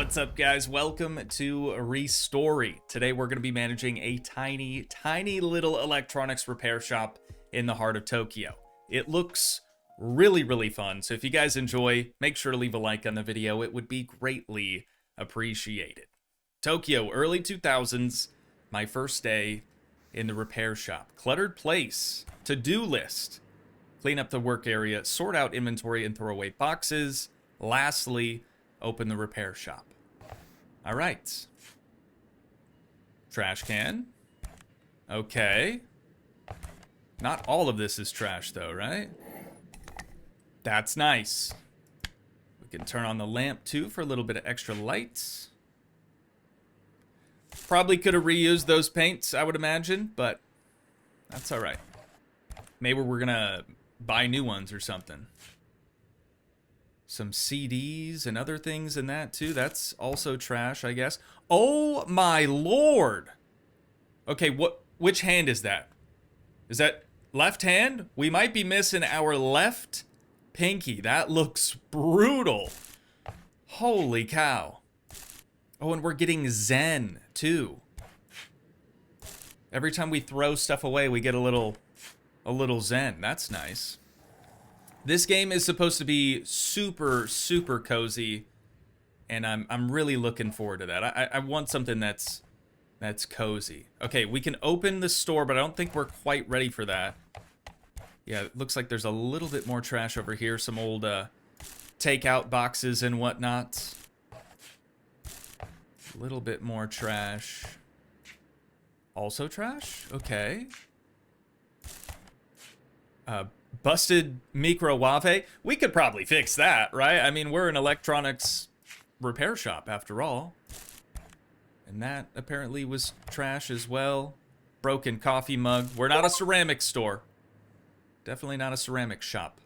What's up, guys? Welcome to ReStory. Today we're going to be managing a tiny little electronics repair shop in the heart of Tokyo. It looks really fun, so if you guys enjoy, make sure to leave a like on the video. It would be greatly appreciated. Tokyo, early 2000s, my first day in the repair shop. Cluttered place, to-do list, clean up the work area, sort out inventory and throw away boxes. Lastly, open the repair shop. All right. Trash can. Okay. Not all of this is trash though, right? That's nice. We can turn on the lamp too for a little bit of extra light. Probably could have reused those paints, I would imagine, but that's all right. Maybe we're gonna buy new ones or something. Some CDs and other things in that too. That's also trash, I guess. Oh my lord. Okay, which hand is that? Is that left hand? We might be missing our left pinky. That looks brutal. Holy cow. Oh, and we're getting Zen too. Every time we throw stuff away, we get a little Zen. That's nice. This game is supposed to be super cozy, and I'm really looking forward to that. I want something that's cozy. Okay, we can open the store, but I don't think we're quite ready for that. Yeah, it looks like there's a little bit more trash over here. Some old takeout boxes and whatnot. A little bit more trash. Also trash? Okay. Busted microwave. We could probably fix that, right? I mean, we're an electronics repair shop after all. And that apparently was trash as well. Broken coffee mug. We're not a ceramic store. Definitely not a ceramic shop.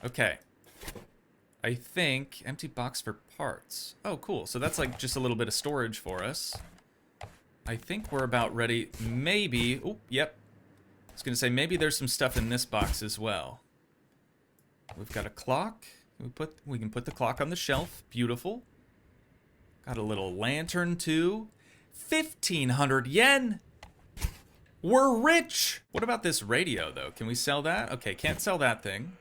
Okay. I think empty box for parts. Oh, cool. So that's like just a little bit of storage for us. I think we're about ready. Maybe. Oh, yep. I was gonna say, maybe there's some stuff in this box as well. We've got a clock. We can put the clock on the shelf. Beautiful. Got a little lantern too. 1,500 yen! We're rich! What about this radio though? Can we sell that? Okay, can't sell that thing.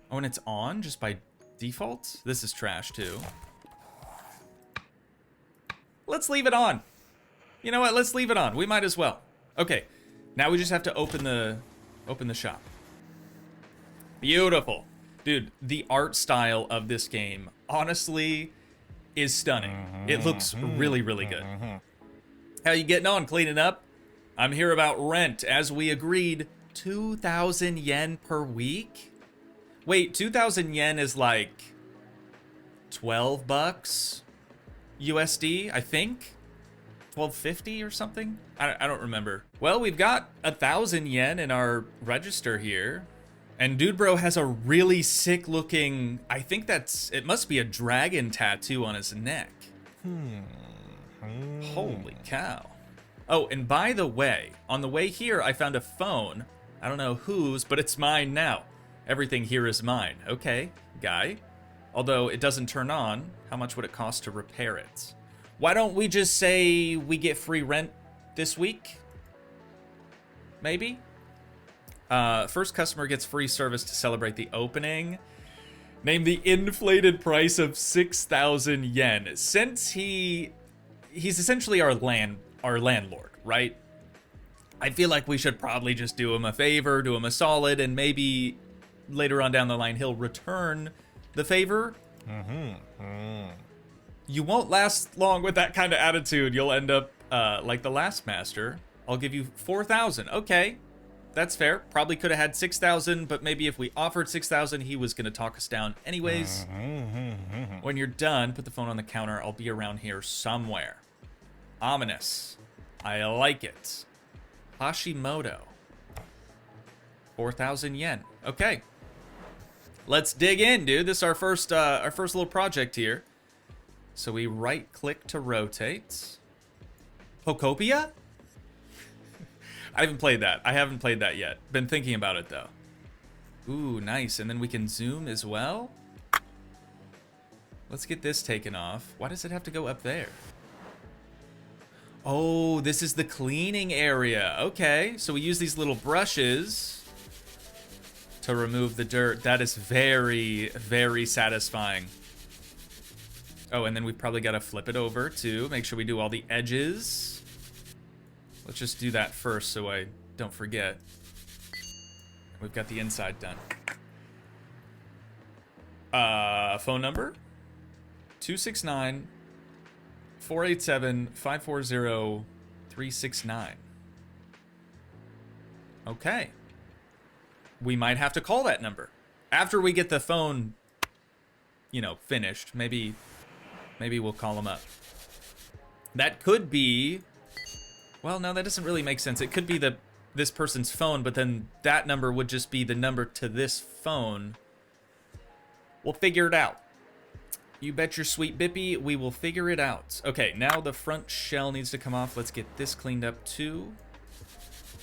Oh, and it's on just by default? This is trash too. Let's leave it on. You know what? Let's leave it on. We might as well. Okay. Now we just have to open the shop. Beautiful. Dude, the art style of this game, honestly, is stunning. It looks really good. How you getting on? Cleaning up? I'm here about rent. As we agreed, 2,000 yen per week? Wait, 2,000 yen is like 12 bucks USD, I think? 1250 or something? I don't remember. Well, we've got 1,000 yen in our register here. And Dude Bro has a really sick looking, I think it must be a dragon tattoo on his neck. Holy cow. Oh, and by the way, on the way here, I found a phone. I don't know whose, but it's mine now. Everything here is mine. Okay, guy. Although it doesn't turn on, how much would it cost to repair it? Why don't we just say we get free rent this week? Maybe? First customer gets free service to celebrate the opening. Name the inflated price of 6,000 yen. Since he's essentially our landlord, right? I feel like we should probably just do him a favor, do him a solid, and maybe later on down the line he'll return the favor. You won't last long with that kind of attitude. You'll end up like the last master. I'll give you 4,000. Okay, that's fair. Probably could have had 6,000, but maybe if we offered 6,000, he was going to talk us down anyways. When you're done, put the phone on the counter. I'll be around here somewhere. Ominous. I like it. Hashimoto. 4,000 yen. Okay. Let's dig in, dude. This is our first little project here. So we right-click to rotate. Pokopia? I haven't played that. I haven't played that yet. Been thinking about it, though. Ooh, nice. And then we can zoom as well. Let's get this taken off. Why does it have to go up there? Oh, this is the cleaning area. Okay, so we use these little brushes to remove the dirt. That is very, very satisfying. Oh, and then we've probably got to flip it over to make sure we do all the edges. Let's just do that first so I don't forget. We've got the inside done. Phone number? 269 487 540 369. Okay. We might have to call that number after we get the phone, you know, finished. Maybe we'll call them up. That could be, well, no, that doesn't really make sense. It could be this person's phone, but then that number would just be the number to this phone. We'll figure it out. You bet your sweet bippy, we will figure it out. Okay, now the front shell needs to come off. Let's get this cleaned up too.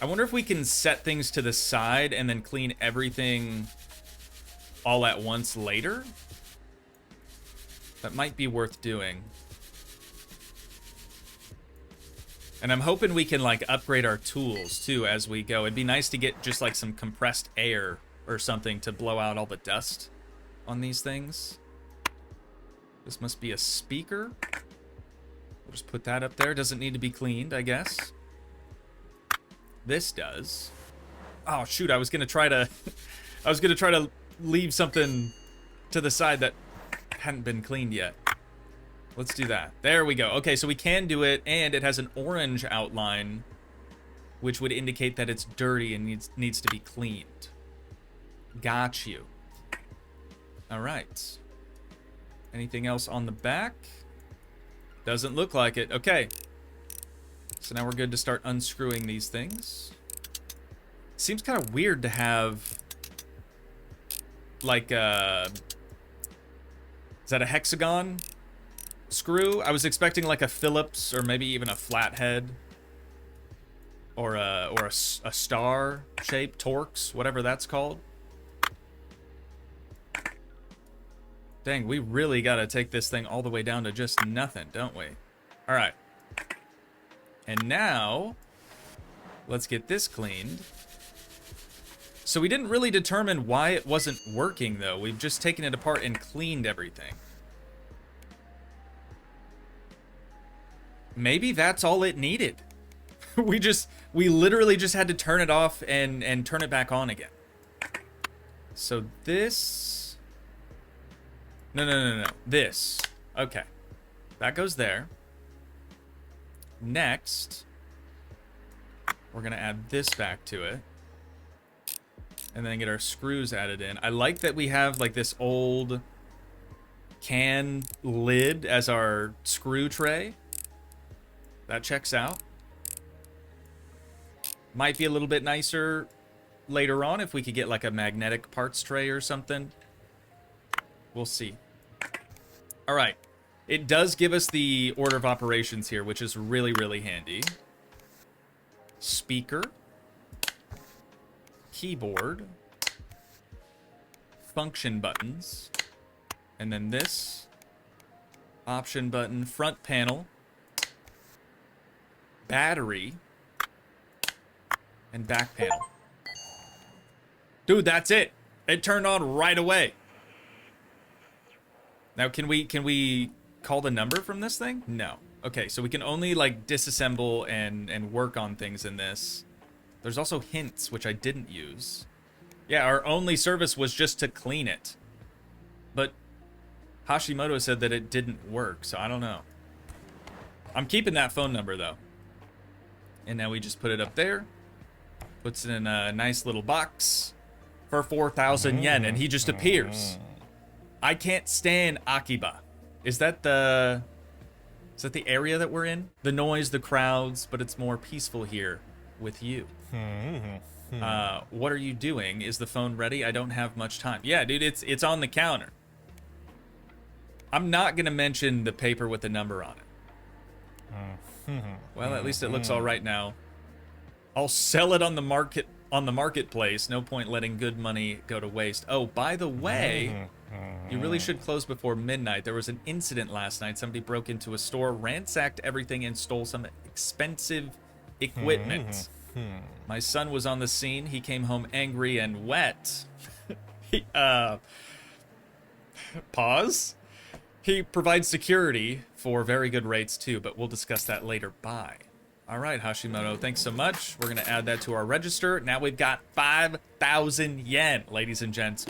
I wonder if we can set things to the side and then clean everything all at once later. That might be worth doing. And I'm hoping we can like upgrade our tools too as we go. It'd be nice to get just like some compressed air or something to blow out all the dust on these things. This must be a speaker. We'll just put that up there. Doesn't need to be cleaned, I guess. This does. Oh shoot, I was gonna try to leave something to the side that hadn't been cleaned yet. Let's do that. There we go. Okay, so we can do it, and it has an orange outline, which would indicate that it's dirty and needs to be cleaned. Got you. All right. Anything else on the back? Doesn't look like it. Okay. So now we're good to start unscrewing these things. Seems kind of weird to have like is that a hexagon screw? I was expecting like a Phillips or maybe even a flathead or a star shape, Torx, whatever that's called. Dang, we really got to take this thing all the way down to just nothing, don't we? All right. And now, let's get this cleaned. So we didn't really determine why it wasn't working, though. We've just taken it apart and cleaned everything. Maybe that's all it needed. We literally just had to turn it off and turn it back on again. So this... No. This. Okay. That goes there. Next, we're going to add this back to it. And then get our screws added in. I like that we have like this old can lid as our screw tray. That checks out. Might be a little bit nicer later on if we could get like a magnetic parts tray or something. We'll see. All right. It does give us the order of operations here, which is really, really handy. Speaker. Keyboard. Function buttons. And then this. Option button. Front panel. Battery. And back panel. Dude, that's it. It turned on right away. Now, can we call the number from this thing? No. Okay, so we can only, like, disassemble and work on things in this. There's also hints, which I didn't use. Yeah, our only service was just to clean it. But Hashimoto said that it didn't work, so I don't know. I'm keeping that phone number, though. And now we just put it up there. Puts it in a nice little box for 4,000 yen, and he just appears. I can't stand Akiba. Is that the area that we're in? The noise, the crowds, but it's more peaceful here with you. What are you doing? Is the phone ready? I don't have much time. Yeah, dude, it's on the counter. I'm not gonna mention the paper with the number on it. Well, at least it looks all right now. I'll sell it on the marketplace. No point letting good money go to waste. Oh, by the way, You really should close before midnight. There was an incident last night. Somebody broke into a store, ransacked everything, and stole some expensive equipment. My son was on the scene. He came home angry and wet. Pause. He provides security for very good rates too, but we'll discuss that later. Bye. All right, Hashimoto, thanks so much. We're gonna add that to our register. Now we've got 5,000 yen, ladies and gents.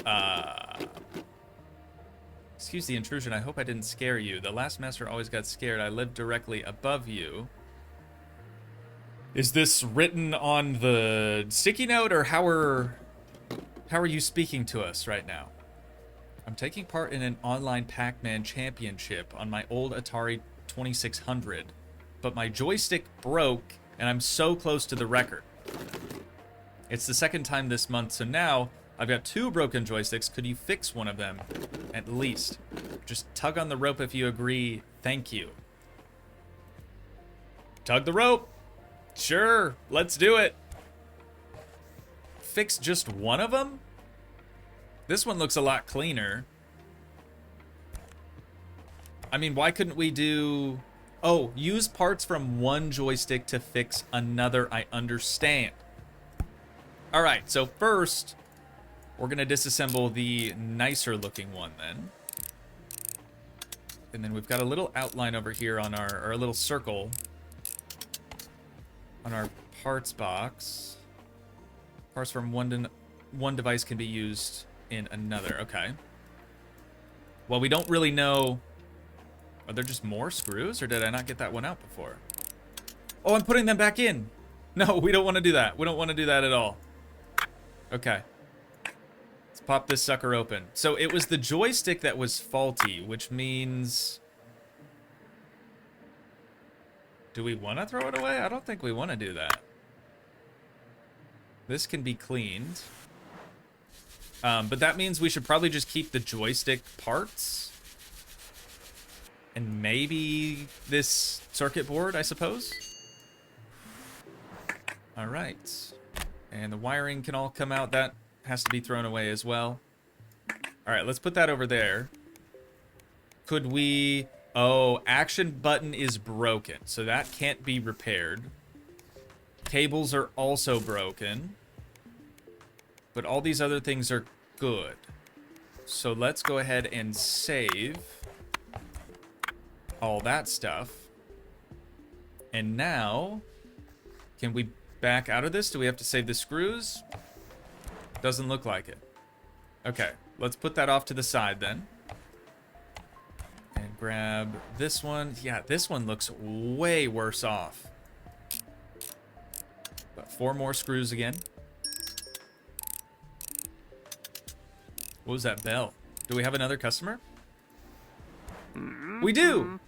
Excuse the intrusion. I hope I didn't scare you. The last master always got scared. I lived directly above you. Is this written on the sticky note, or how are you speaking to us right now? I'm taking part in an online Pac-Man championship on my old Atari 2600, but my joystick broke, and I'm so close to the record. It's the second time this month, so now I've got 2 broken joysticks. Could you fix one of them, at least? Just tug on the rope if you agree. Thank you. Tug the rope. Sure, let's do it. Fix just one of them? This one looks a lot cleaner. I mean, why couldn't we do... Oh, use parts from one joystick to fix another. I understand. All right, so first, we're going to disassemble the nicer looking one then. And then we've got a little outline over here on our, or a little circle on our parts box. Parts from one device can be used in another. Okay. Well, we don't really know. Are there just more screws, or did I not get that one out before? Oh, I'm putting them back in. No, we don't want to do that. We don't want to do that at all. Okay. Let's pop this sucker open. So it was the joystick that was faulty, which means... Do we want to throw it away? I don't think we want to do that. This can be cleaned. But that means we should probably just keep the joystick parts. And maybe this circuit board, I suppose. All right. And the wiring can all come out. That has to be thrown away as well. All right, let's put that over there. Could we... Oh, action button is broken, so that can't be repaired. Cables are also broken. But all these other things are good. So let's go ahead and save all that stuff. And now, can we back out of this? Do we have to save the screws? Doesn't look like it. Okay, let's put that off to the side then. And grab this one. Yeah, this one looks way worse off. But 4 more screws again. What was that bell? Do we have another customer? We do!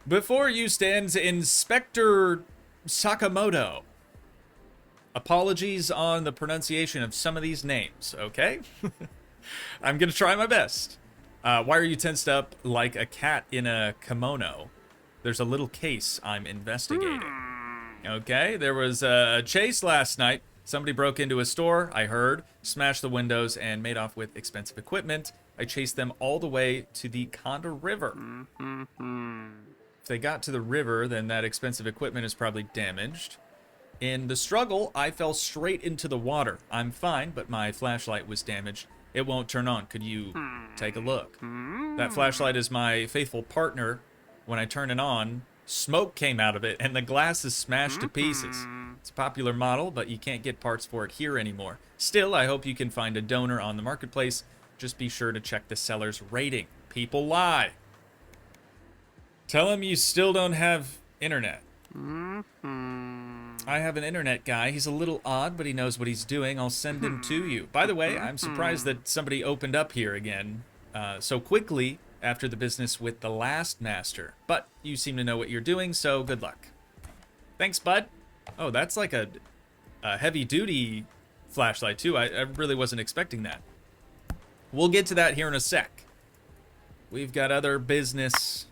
Before you stands Inspector Sakamoto. Apologies on the pronunciation of some of these names, okay? I'm gonna try my best. Why are you tensed up like a cat in a kimono? There's a little case I'm investigating. Okay, there was a chase last night. Somebody broke into a store, I heard, smashed the windows, and made off with expensive equipment. I chased them all the way to the Conda River. If they got to the river, then that expensive equipment is probably damaged. In the struggle, I fell straight into the water. I'm fine, but my flashlight was damaged. It won't turn on. Could you take a look? That flashlight is my faithful partner. When I turn it on, smoke came out of it, and the glass is smashed to pieces. It's a popular model, but you can't get parts for it here anymore. Still, I hope you can find a donor on the marketplace. Just be sure to check the seller's rating. People lie. Tell him you still don't have internet. I have an internet guy. He's a little odd, but he knows what he's doing. I'll send him to you. By the way, I'm surprised that somebody opened up here again so quickly after the business with the last master. But you seem to know what you're doing, so good luck. Thanks, bud. Oh, that's like a heavy-duty flashlight, too. I really wasn't expecting that. We'll get to that here in a sec. We've got other business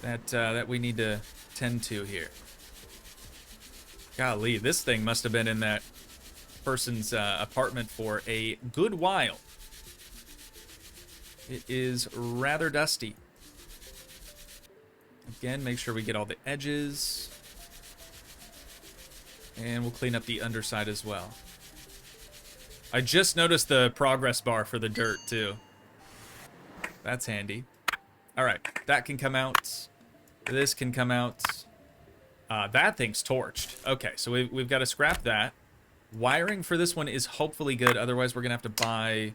that we need to tend to here. Golly, this thing must have been in that person's apartment for a good while. It is rather dusty. Again, make sure we get all the edges. And we'll clean up the underside as well. I just noticed the progress bar for the dirt, too. That's handy. All right, that can come out. This can come out. That thing's torched. Okay, so we've got to scrap that. Wiring for this one is hopefully good. Otherwise, we're going to have to buy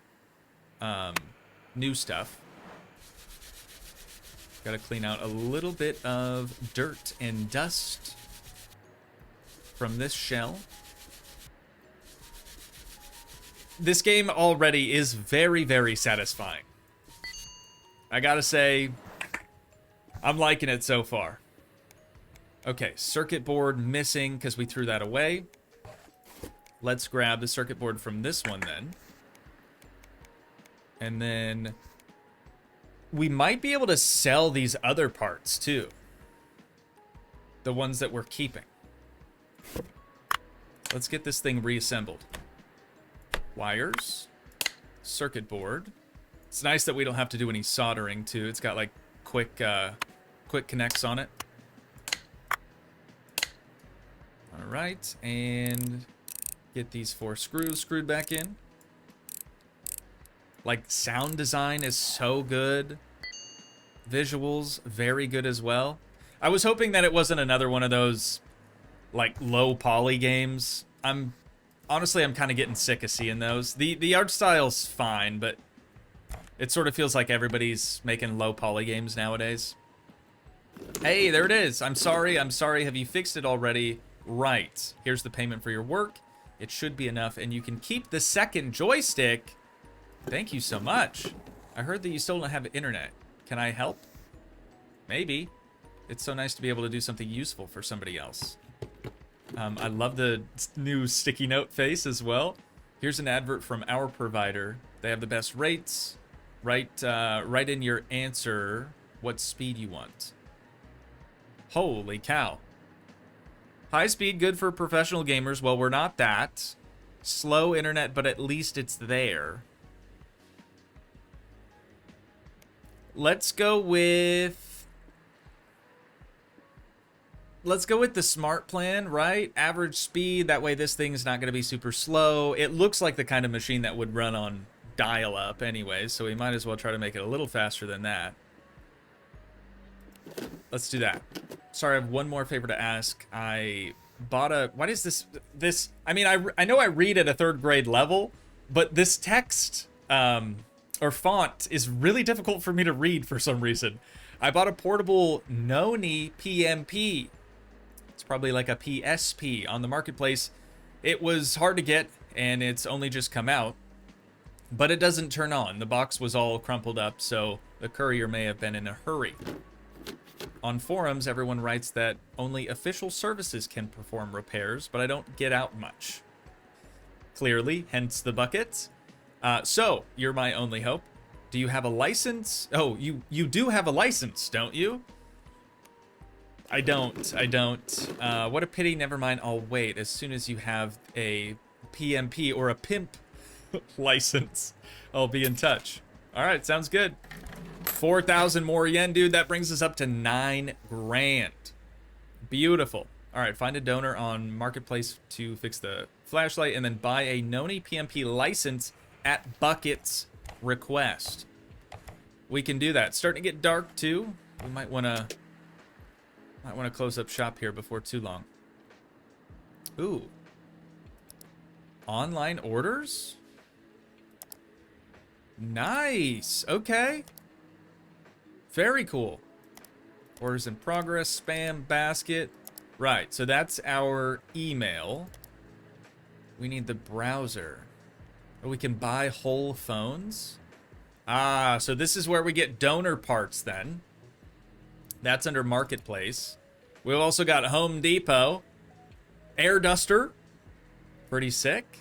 new stuff. Got to clean out a little bit of dirt and dust from this shell. This game already is very, very satisfying. I gotta say, I'm liking it so far. Okay, circuit board missing because we threw that away. Let's grab the circuit board from this one then. And then we might be able to sell these other parts too. The ones that we're keeping. Let's get this thing reassembled. Wires. Circuit board. It's nice that we don't have to do any soldering too. It's got like quick connects on it. All right, and get these 4 screws screwed back in. Like, sound design is so good. Visuals, very good as well. I was hoping that it wasn't another one of those, like, low poly games. Honestly, I'm kind of getting sick of seeing those. The art style's fine, but it sort of feels like everybody's making low poly games nowadays. Hey, there it is. I'm sorry. Have you fixed it already? Right. Here's the payment for your work. It should be enough, and you can keep the second joystick. Thank you so much. I heard that you still don't have internet. Can I help? Maybe. It's so nice to be able to do something useful for somebody else. I love the new sticky note face as well. Here's an advert from our provider. They have the best rates. Write in your answer what speed you want. Holy cow. High speed, good for professional gamers. Well, we're not that. Slow internet, but at least it's there. Let's go with the smart plan, right? Average speed, that way this thing's not going to be super slow. It looks like the kind of machine that would run on dial-up anyways, so we might as well try to make it a little faster than that. Let's do that. Sorry, I have one more favor to ask. I bought a... What is this? I mean, I know I read at a 3rd grade level, but this text or font is really difficult for me to read for some reason. I bought a portable Noni PMP. It's probably like a PSP on the marketplace. It was hard to get, and it's only just come out. But it doesn't turn on. The box was all crumpled up, so the courier may have been in a hurry. On forums, everyone writes that only official services can perform repairs, but I don't get out much. Clearly, hence the bucket. So, you're my only hope. Do you have a license? Oh, you do have a license, don't you? I don't. What a pity, never mind, I'll wait. As soon as you have a PMP or a pimp license, I'll be in touch. Alright, sounds good. 4,000 more yen, dude. That brings us up to 9 grand. Beautiful. Alright, find a donor on Marketplace to fix the flashlight, and then buy a Noni PMP license at Bucket's request. We can do that. Starting to get dark, too. We might want to close up shop here before too long. Ooh. Online orders? Nice. Okay. Very cool. Orders in progress, spam, basket. Right, so that's our email. We need the browser. Oh, we can buy whole phones? Ah, so this is where we get donor parts then. That's under Marketplace. We've also got Home Depot. Air duster. Pretty sick.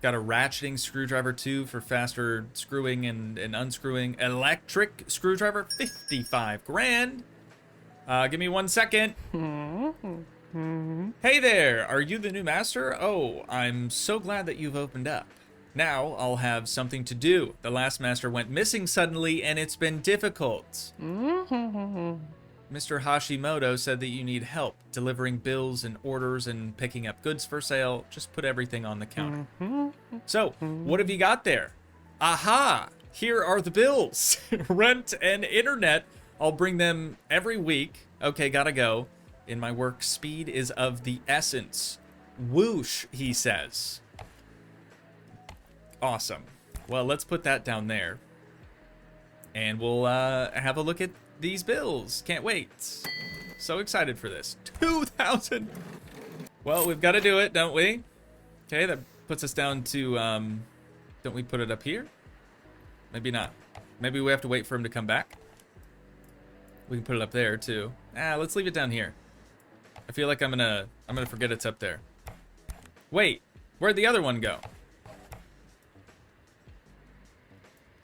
Got a ratcheting screwdriver too for faster screwing and unscrewing. Electric screwdriver, 55 grand. Give me 1 second. Hey there, are you the new master? Oh, I'm so glad that you've opened up. Now I'll have something to do. The last master went missing suddenly, and it's been difficult. Mr. Hashimoto said that you need help delivering bills and orders and picking up goods for sale. Just put everything on the counter. So, what have you got there? Aha! Here are the bills. Rent and internet. I'll bring them every week. Okay, gotta go. In my work, speed is of the essence. Whoosh, he says. Awesome. Well, let's put that down there. And we'll have a look at these bills. Can't wait. So excited for this. 2,000. Well, we've got to do it, don't we? Okay, that puts us down to, don't we put it up here? Maybe not. Maybe we have to wait for him to come back. We can put it up there too. Let's leave it down here. I feel like I'm gonna forget it's up there. Wait, where'd the other one go?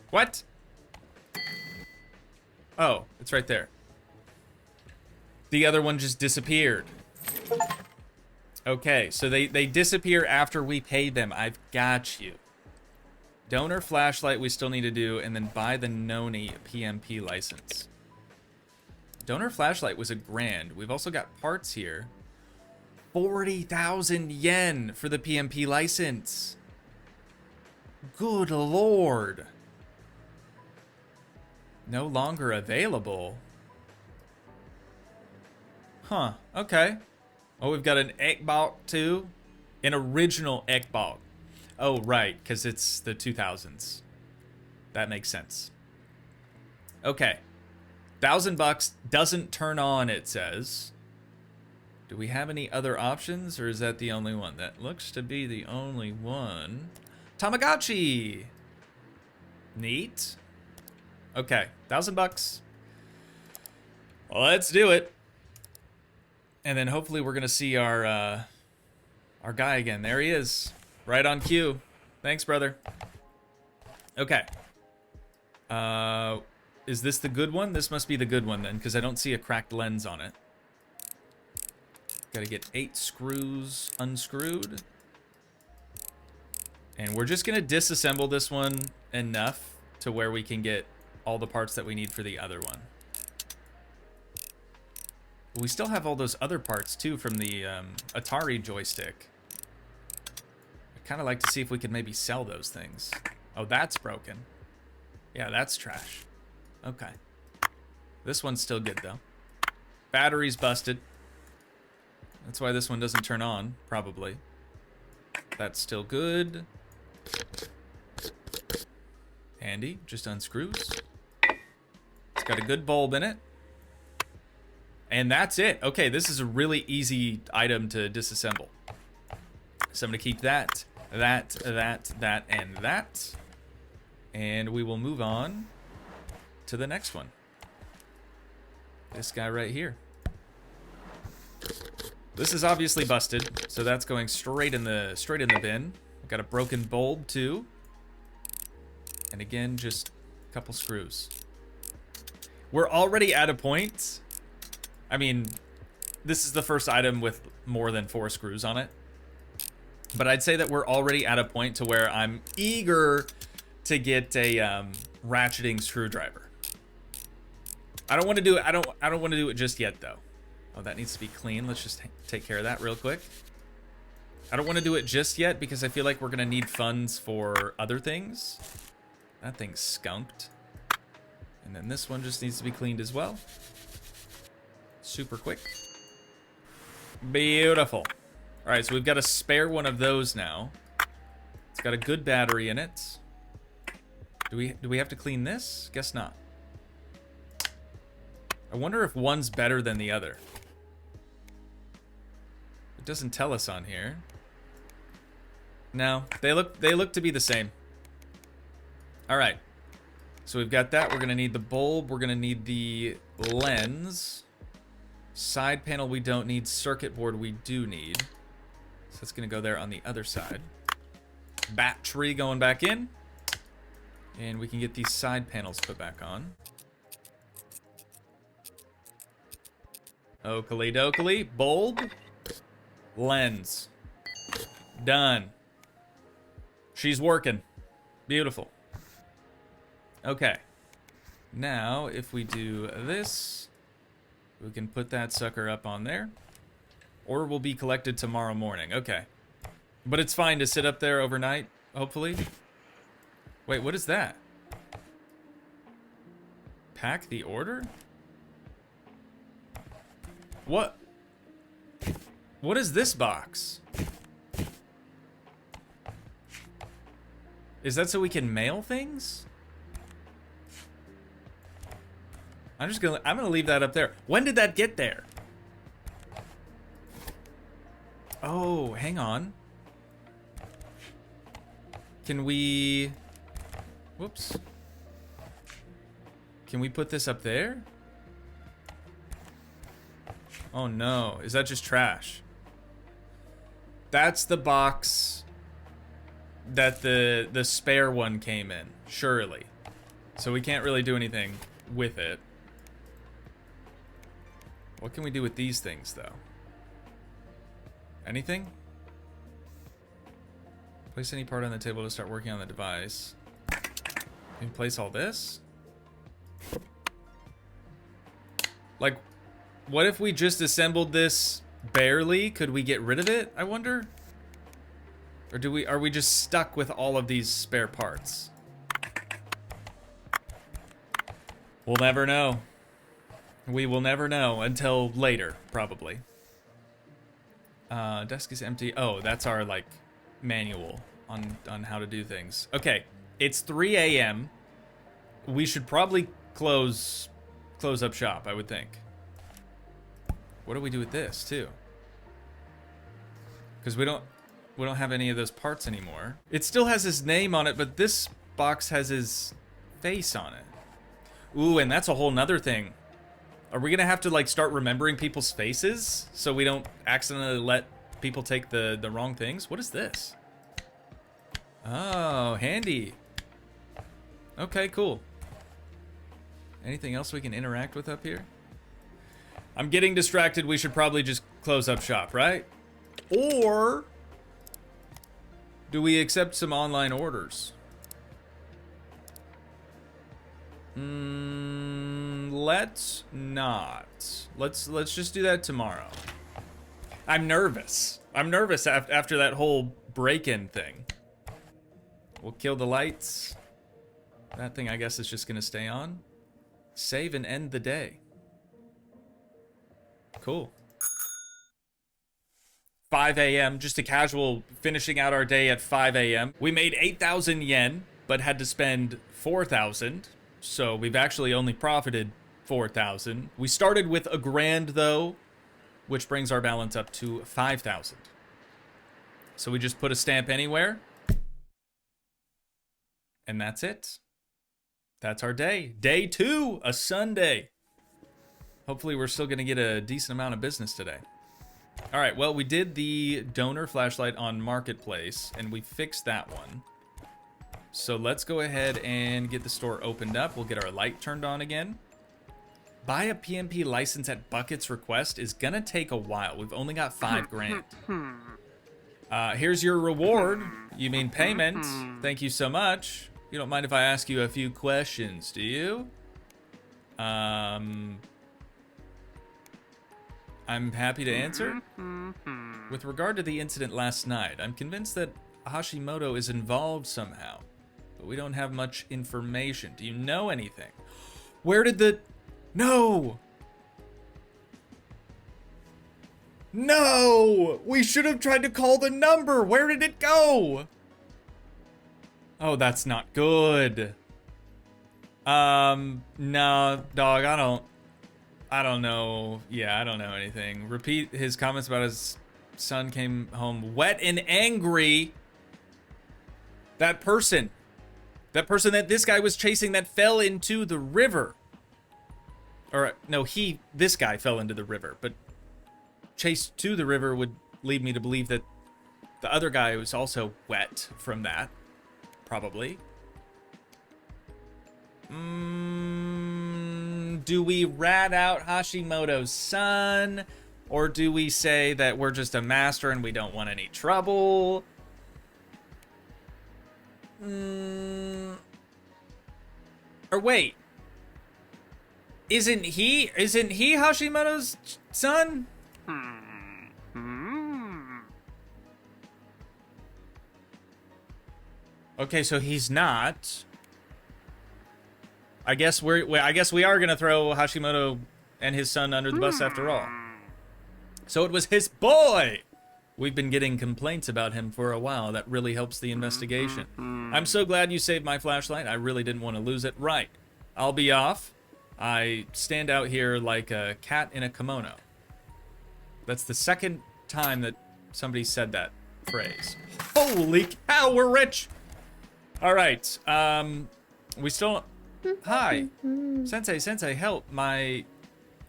What? Oh, it's right there. The other one just disappeared. Okay, so they disappear after we pay them. I've got you. Donor flashlight we still need to do, and then buy the Noni PMP license. Donor flashlight was $1,000. We've also got parts here. 40,000 yen for the PMP license. Good lord. No longer available. Huh, okay. Oh, we've got an Ekbok too. An original Ekbok. Oh, right, because it's the 2000s. That makes sense. Okay. $1,000 doesn't turn on, it says. Do we have any other options, or is that the only one? That looks to be the only one. Tamagotchi! Neat. Okay, $1,000. Let's do it. And then hopefully we're gonna see our guy again. There he is, right on cue. Thanks, brother. Okay. Is this the good one? This must be the good one then, because I don't see a cracked lens on it. Gotta get 8 screws unscrewed. And we're just gonna disassemble this one enough to where we can get all the parts that we need for the other one. We still have all those other parts too from the Atari joystick. I'd kind of like to see if we could maybe sell those things. Oh, that's broken. Yeah, that's trash. Okay. This one's still good though. Battery's busted. That's why this one doesn't turn on, probably. That's still good. Handy, just unscrews. It's got a good bulb in it. And that's it. Okay, this is a really easy item to disassemble. So I'm gonna keep that, and that. And we will move on to the next one. This guy right here. This is obviously busted, so that's going straight in the bin. We've got a broken bulb too. And again, just a couple screws. We're already at a point. I mean, this is the first item with more than 4 screws on it. But I'd say that we're already at a point to where I'm eager to get a ratcheting screwdriver. I don't want to do it. I don't want to do it just yet though. Oh, that needs to be clean. Let's just take care of that real quick. I don't want to do it just yet because I feel like we're gonna need funds for other things. That thing's skunked. And then this one just needs to be cleaned as well. Super quick. Beautiful. All right, so we've got a spare one of those now. It's got a good battery in it. Do we have to clean this? Guess not. I wonder if one's better than the other. It doesn't tell us on here. No, they look to be the same. All right. So we've got that. We're gonna need the bulb. We're gonna need the lens. Side panel we don't need. Circuit board we do need. So that's gonna go there on the other side. Battery going back in. And we can get these side panels put back on. Oakley dokley. Bulb. Lens. Done. She's working. Beautiful. Okay. Now, if we do this, we can put that sucker up on there. Order will be collected tomorrow morning. Okay. But it's fine to sit up there overnight, hopefully. Wait, what is that? Pack the order? What? What is this box? Is that so we can mail things? I'm gonna leave that up there. When did that get there? Oh, hang on. Can we... Whoops. Can we put this up there? Oh no, is that just trash? That's the box that the spare one came in, surely. So we can't really do anything with it. What can we do with these things, though? Anything? Place any part on the table to start working on the device. Can you place all this? Like, what if we just assembled this barely? Could we get rid of it, I wonder? Or are we just stuck with all of these spare parts? We'll never know. We will never know until later, probably. Desk is empty. Oh, that's our, like, manual on how to do things. Okay, it's 3 a.m. We should probably close up shop, I would think. What do we do with this, too? Because we don't have any of those parts anymore. It still has his name on it, but this box has his face on it. Ooh, and that's a whole nother thing. Are we gonna have to, like, start remembering people's faces so we don't accidentally let people take the wrong things? What is this? Oh, handy. Okay, cool. Anything else we can interact with up here? I'm getting distracted. We should probably just close up shop, right? Or do we accept some online orders? Let's not. Let's just do that tomorrow. I'm nervous. I'm nervous after that whole break-in thing. We'll kill the lights. That thing, I guess, is just gonna stay on. Save and end the day. Cool. 5 a.m. Just a casual finishing out our day at 5 a.m. We made 8,000 yen, but had to spend 4,000. So we've actually only profited 4,000. We started with $1,000 though, which brings our balance up to 5,000. So we just put a stamp anywhere. And that's it. That's our day. Day 2, a Sunday. Hopefully we're still gonna get a decent amount of business today. All right, well, we did the donor flashlight on Marketplace and we fixed that one. So let's go ahead and get the store opened up. We'll get our light turned on again. Buy a PMP license at Bucket's request is gonna take a while. We've only got 5 grand. Here's your reward. You mean payment. Thank you so much. You don't mind if I ask you a few questions, do you? I'm happy to answer. With regard to the incident last night, I'm convinced that Hashimoto is involved somehow, but we don't have much information. Do you know anything? Where did the... No! No! We should have tried to call the number! Where did it go? Oh, that's not good. No, dog, I don't know. Yeah, I don't know anything. Repeat his comments about his son came home wet and angry. That person that this guy was chasing that fell into the river. Or, no, this guy fell into the river, but chased to the river would lead me to believe that the other guy was also wet from that. Probably. Do we rat out Hashimoto's son? Or do we say that we're just a master and we don't want any trouble? Or wait. Isn't he Hashimoto's son? Okay, so he's not. I guess we are gonna throw Hashimoto and his son under the bus after all. So it was his boy. We've been getting complaints about him for a while. That really helps the investigation. I'm so glad you saved my flashlight. I really didn't want to lose it. Right. I'll be off. I stand out here like a cat in a kimono. That's the second time that somebody said that phrase. Holy cow, we're rich! Alright, we still... Hi. Sensei, help. My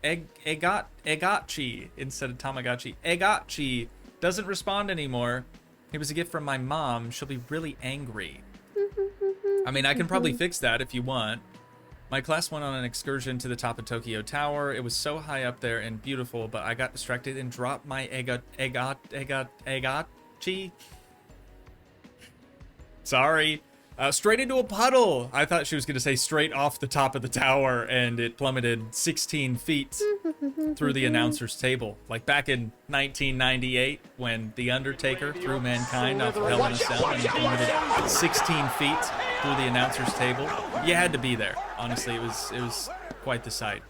Egachi, instead of Tamagotchi. Egachi doesn't respond anymore. It was a gift from my mom. She'll be really angry. I mean, I can probably fix that if you want. My class went on an excursion to the top of Tokyo Tower. It was so high up there and beautiful, but I got distracted and dropped my Egachi. Sorry. Straight into a puddle. I thought she was going to say straight off the top of the tower, and it plummeted 16 feet through the announcer's table. Like back in 1998, when The Undertaker threw Mankind off of Hell in a Cell, and it plummeted 16 feet through the announcer's table. You had to be there. Honestly, it was quite the sight.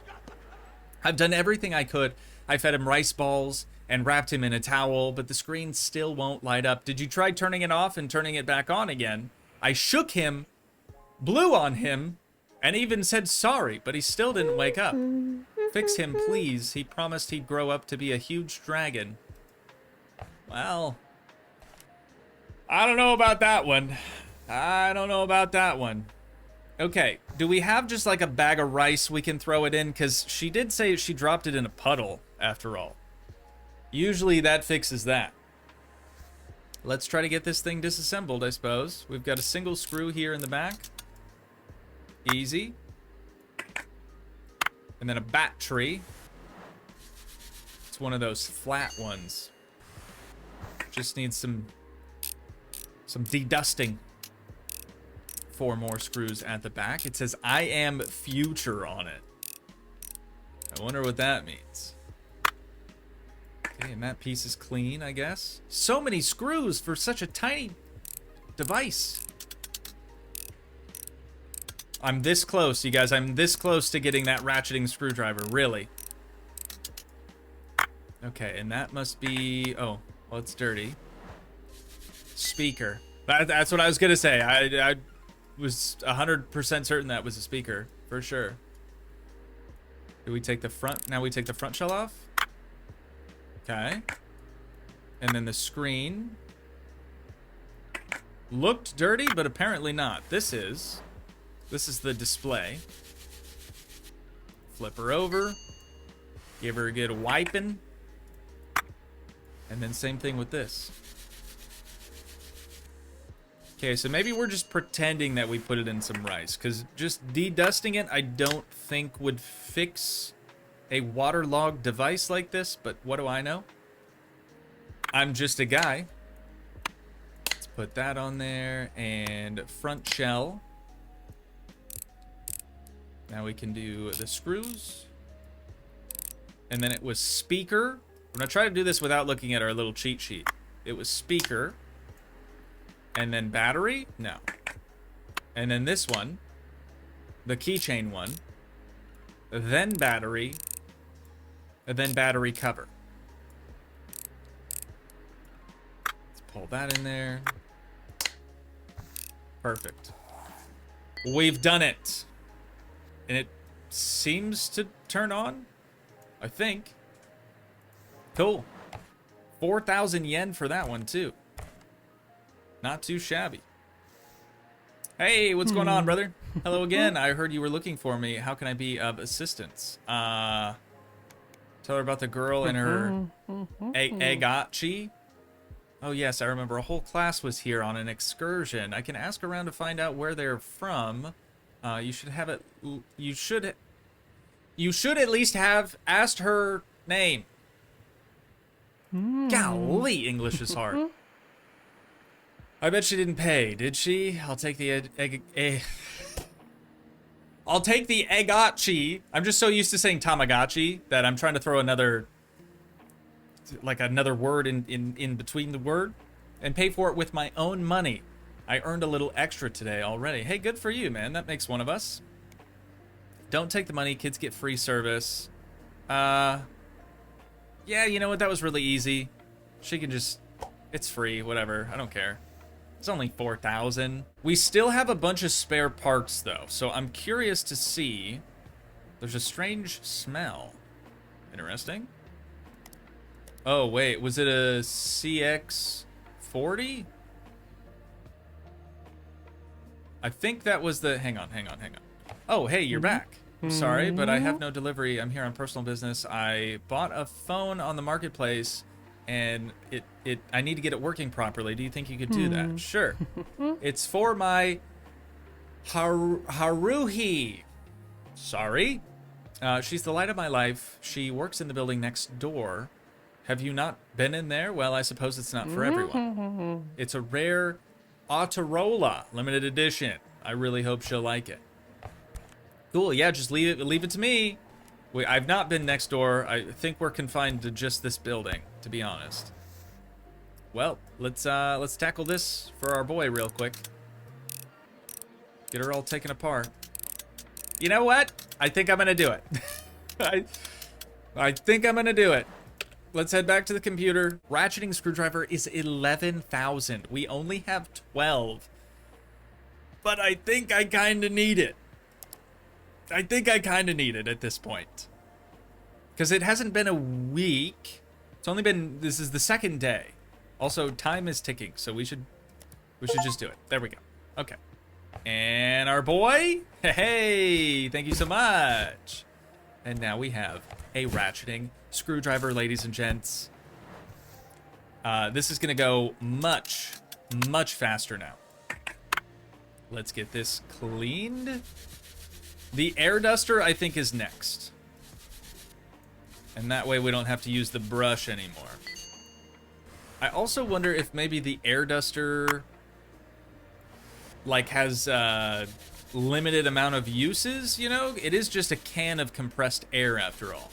I've done everything I could. I fed him rice balls and wrapped him in a towel, but the screen still won't light up. Did you try turning it off and turning it back on again? I shook him, blew on him, and even said sorry, but he still didn't wake up. Fix him, please. He promised he'd grow up to be a huge dragon. Well, I don't know about that one. Okay, do we have just like a bag of rice we can throw it in? Because she did say she dropped it in a puddle, after all. Usually that fixes that. Let's try to get this thing disassembled, I suppose. We've got a single screw here in the back. Easy. And then a battery. It's one of those flat ones. Just needs some dedusting. 4 more screws at the back. It says, I am future on it. I wonder what that means. Okay, and that piece is clean, I guess. So many screws for such a tiny device. I'm this close, you guys. I'm this close to getting that ratcheting screwdriver, really. Okay, and that must be... Oh, well, it's dirty. Speaker. That's what I was gonna say. I was 100% certain that was a speaker, for sure. Do we take the front? Now we take the front shell off? Okay. And then the screen. Looked dirty, but apparently not. This is the display. Flip her over. Give her a good wiping. And then same thing with this. Okay, so maybe we're just pretending that we put it in some rice, because just dedusting it I don't think would fix a waterlogged device like this, but what do I know? I'm just a guy. Let's put that on there, and front shell. Now we can do the screws. And then it was speaker. I'm gonna try to do this without looking at our little cheat sheet. It was speaker. And then battery? No. And then this one. The keychain one. Then battery. And then battery cover. Let's pull that in there. Perfect. We've done it. And it seems to turn on, I think. Cool. 4,000 yen for that one, too. Not too shabby. Hey, what's going on, brother? Hello again. I heard you were looking for me. How can I be of assistance? Tell her about the girl and her Egachi. Oh, yes, I remember. A whole class was here on an excursion. I can ask around to find out where they're from. You should have it. You should at least have asked her name. Golly, English is hard. I bet she didn't pay, did she? I'll take the I'll take the eggachi. I'm just so used to saying Tamagotchi that I'm trying to throw another, like another word in between the word and pay for it with my own money. I earned a little extra today already. Hey, good for you, man. That makes one of us. Don't take the money. Kids get free service. Yeah, you know what? That was really easy. She can just, it's free, whatever. I don't care. It's only 4,000. We still have a bunch of spare parts though, so I'm curious to see. There's a strange smell. Interesting. Oh wait, was it a CX-40? I think that was the, hang on. Oh, hey, you're back. I'm sorry, but I have no delivery. I'm here on personal business. I bought a phone on the marketplace and I need to get it working properly. Do you think you could do that? Sure. It's for my Haruhi. Sorry. She's the light of my life. She works in the building next door. Have you not been in there? Well, I suppose it's not for everyone. It's a rare Autorola limited edition. I really hope she'll like it. Cool, yeah, just leave it to me. I've not been next door. I think we're confined to just this building, to be honest. Well, let's tackle this for our boy real quick. Get her all taken apart. You know what? I think I'm gonna do it. I think I'm gonna do it. Let's head back to the computer. Ratcheting screwdriver is 11,000. We only have 12. But I think I kinda need it. I think I kind of need it at this point. Because it hasn't been a week. It's only been, this is the second day. Also, time is ticking, so we should just do it. There we go. Okay. And our boy, hey, thank you so much. And now we have a ratcheting screwdriver, ladies and gents. This is gonna go much, much faster now. Let's get this cleaned. The air duster, I think, is next. And that way we don't have to use the brush anymore. I also wonder if maybe the air duster, like, has a limited amount of uses, you know? It is just a can of compressed air, after all.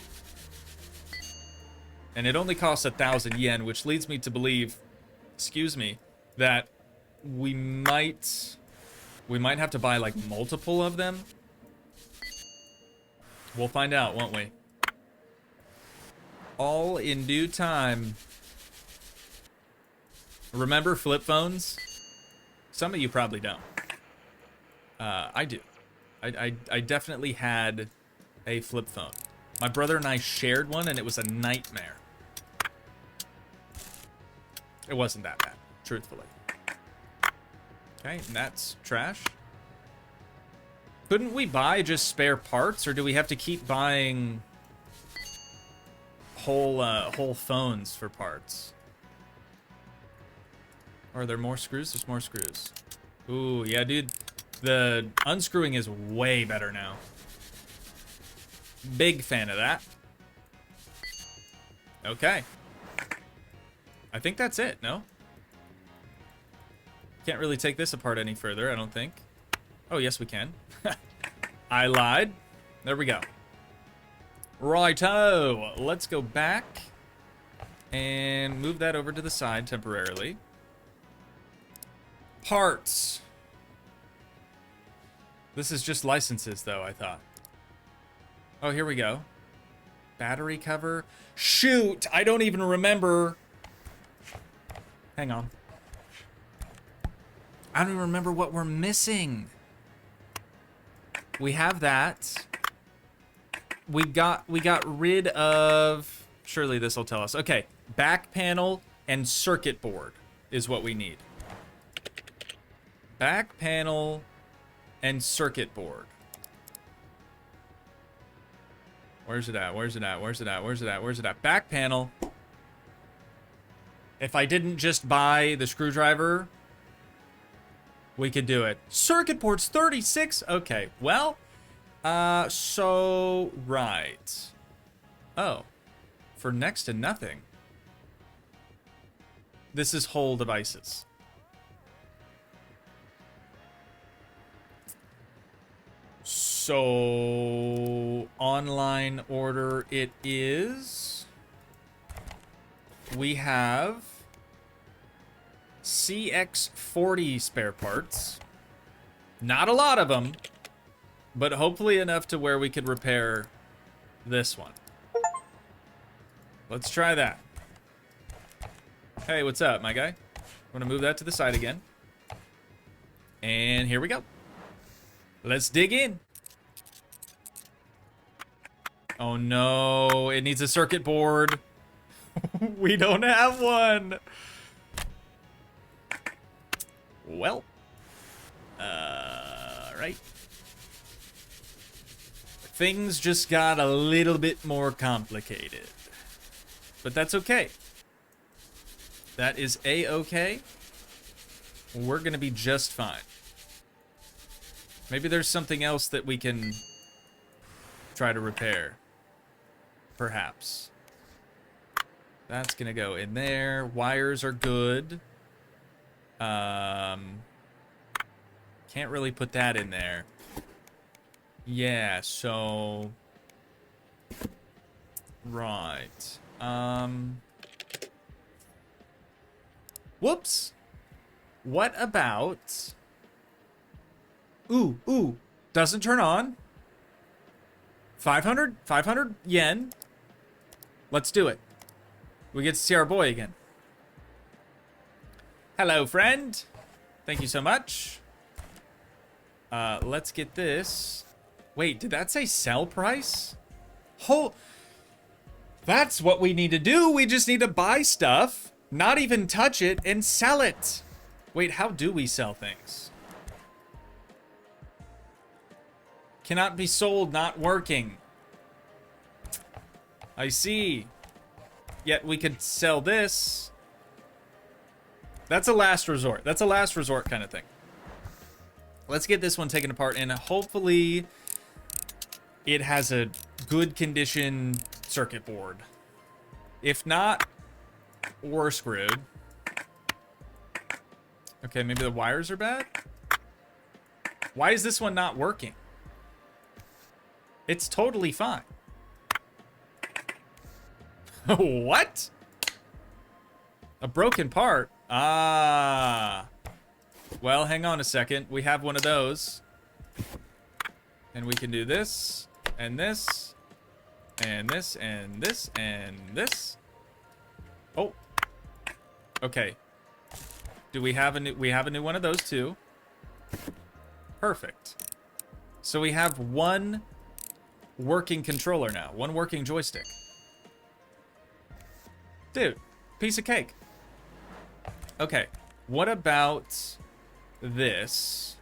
And it only costs 1,000 yen, which leads me to believe, excuse me, that we might have to buy, like, multiple of them. We'll find out, won't we? All in due time. Remember flip phones? Some of you probably don't. I do. I definitely had a flip phone. My brother and I shared one, and it was a nightmare. It wasn't that bad, truthfully. Okay, and that's trash. Couldn't we buy just spare parts, or do we have to keep buying whole phones for parts? Are there more screws? There's more screws. Ooh, yeah, dude. The unscrewing is way better now. Big fan of that. Okay. I think that's it, no? Can't really take this apart any further, I don't think. Oh, yes, we can. I lied. There we go. Righto. Let's go back and move that over to the side temporarily. Parts. This is just licenses, though, I thought. Oh, here we go. Battery cover. Shoot! I don't even remember. Hang on. I don't even remember what we're missing. We have that. We got rid of, surely this will tell us. Okay, back panel and circuit board is what we need. Back panel and circuit board. Where's it at? Where's it at? Where's it at? Where's it at? Where's it at? Back panel. If I didn't just buy the screwdriver, we could do it. Circuit board's 36. Okay, well, so right. Oh, for next to nothing. This is whole devices. So, online order it is. We have CX40 spare parts. Not a lot of them, but hopefully enough to where we could repair this one. Let's try that. Hey, what's up, my guy? I'm gonna move that to the side again. And here we go. Let's dig in. Oh no, it needs a circuit board. We don't have one. Well, right. Things just got a little bit more complicated. But that's okay. That is a-okay. We're gonna be just fine. Maybe there's something else that we can try to repair. Perhaps. That's gonna go in there. Wires are good. Can't really put that in there. Yeah, so... Right. Whoops. What about... Ooh. Doesn't turn on. 500? 500 yen. Let's do it. We get to see our boy again. Hello, friend. Thank you so much. Let's get this. Wait, did that say sell price? Oh, that's what we need to do. We just need to buy stuff, not even touch it, and sell it. Wait, how do we sell things? Cannot be sold, not working. I see. Yet we could sell this. That's a last resort. That's a last resort kind of thing. Let's get this one taken apart, and hopefully it has a good condition circuit board. If not, we're screwed. Okay, maybe the wires are bad? Why is this one not working? It's totally fine. What? A broken part? Ah. Well, hang on a second. We have one of those. And we can do this, and this, and this, and this, and this. Oh. Okay. Do we have a new one of those too? Perfect. So we have one working controller now, one working joystick. Dude, piece of cake. Okay, what about this?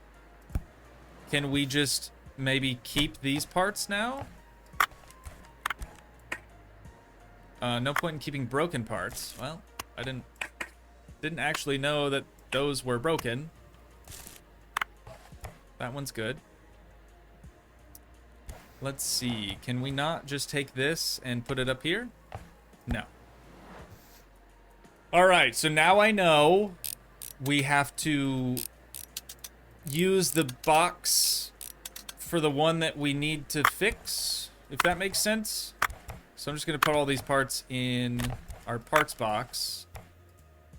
Can we just maybe keep these parts now? No point in keeping broken parts. Well, I didn't actually know that those were broken. That one's good. Let's see. Can we not just take this and put it up here? No. Alright, so now I know we have to use the box for the one that we need to fix, if that makes sense. So I'm just going to put all these parts in our parts box,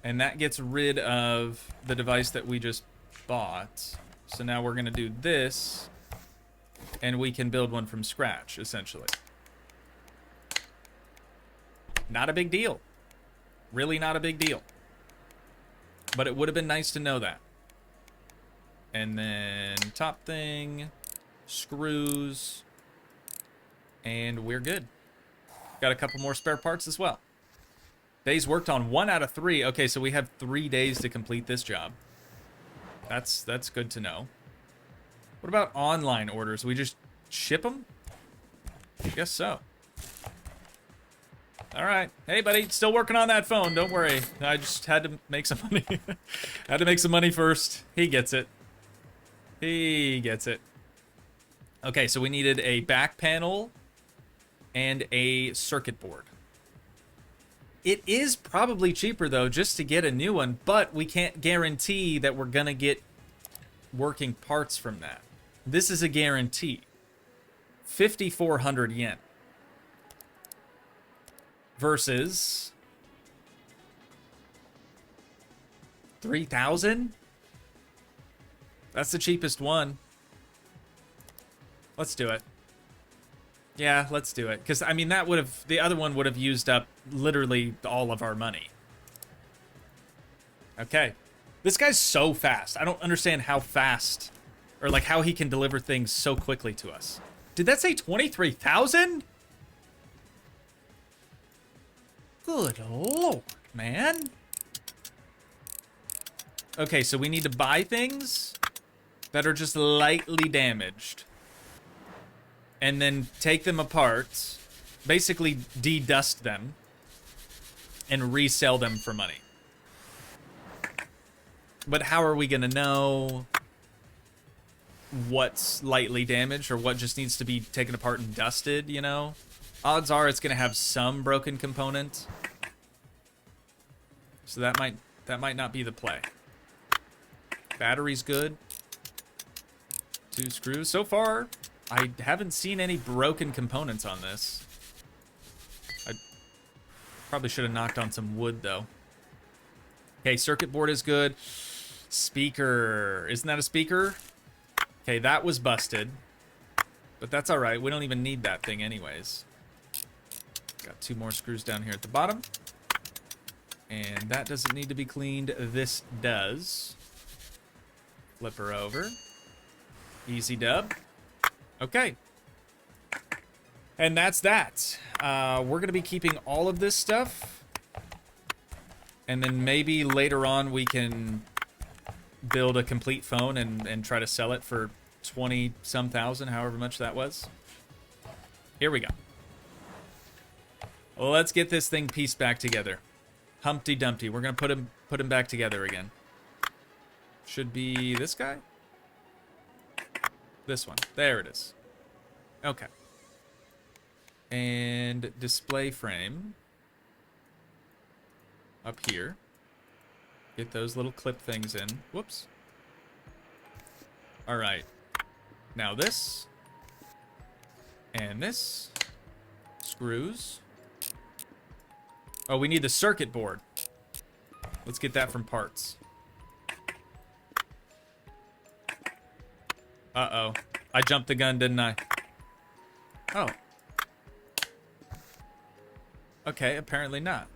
and that gets rid of the device that we just bought. So now we're going to do this, and we can build one from scratch, essentially. Not a big deal. Really not a big deal. But it would have been nice to know that. And then top thing, screws, and we're good. Got a couple more spare parts as well. Days worked on 1 out of 3. Okay, so we have 3 days to complete this job. That's good to know. What about online orders? We just ship them? I guess so. All right. Hey, buddy. Still working on that phone. Don't worry. I just had to make some money. Had to make some money first. He gets it. He gets it. Okay, so we needed a back panel and a circuit board. It is probably cheaper, though, just to get a new one, but we can't guarantee that we're going to get working parts from that. This is a guarantee. 5,400 yen. Versus 3,000? That's the cheapest one. Let's do it. Yeah, let's do it. Because, I mean, that would have... The other one would have used up literally all of our money. Okay. This guy's so fast. I don't understand how fast... Or, like, how he can deliver things so quickly to us. Did that say 23,000? Good lord, man. Okay, so we need to buy things that are just lightly damaged. And then take them apart, basically de-dust them, and resell them for money. But how are we gonna know what's lightly damaged or what just needs to be taken apart and dusted, you know? Odds are it's gonna have some broken component. So that might not be the play. Battery's good. 2 screws. So far, I haven't seen any broken components on this. I probably should have knocked on some wood, though. Okay, circuit board is good. Speaker. Isn't that a speaker? Okay, that was busted. But that's all right. We don't even need that thing anyways. Got 2 more screws down here at the bottom. And that doesn't need to be cleaned. This does. Flip her over. Easy dub. Okay. And that's that. We're going to be keeping all of this stuff. And then maybe later on we can build a complete phone and try to sell it for 20-some thousand, however much that was. Here we go. Let's get this thing pieced back together. Humpty Dumpty. We're going to put him back together again. Should be this guy? This one. There it is. Okay. And display frame. Up here. Get those little clip things in. Whoops. Alright. Now this. And this. Screws. Oh, we need the circuit board. Let's get that from parts. Uh-oh. I jumped the gun, didn't I? Oh. Okay, apparently not.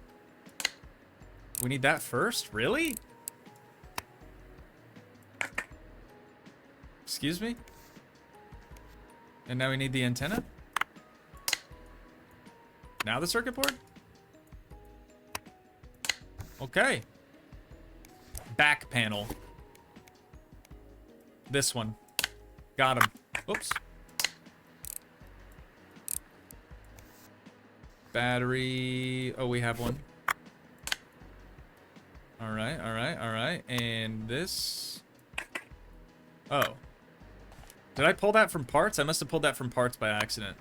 We need that first? Really? Excuse me? And now we need the antenna? Now the circuit board? Okay. Back panel. This one. Got him. Oops. Battery. Oh, we have one. Alright, alright, alright. And this. Oh. Did I pull that from parts? I must have pulled that from parts by accident.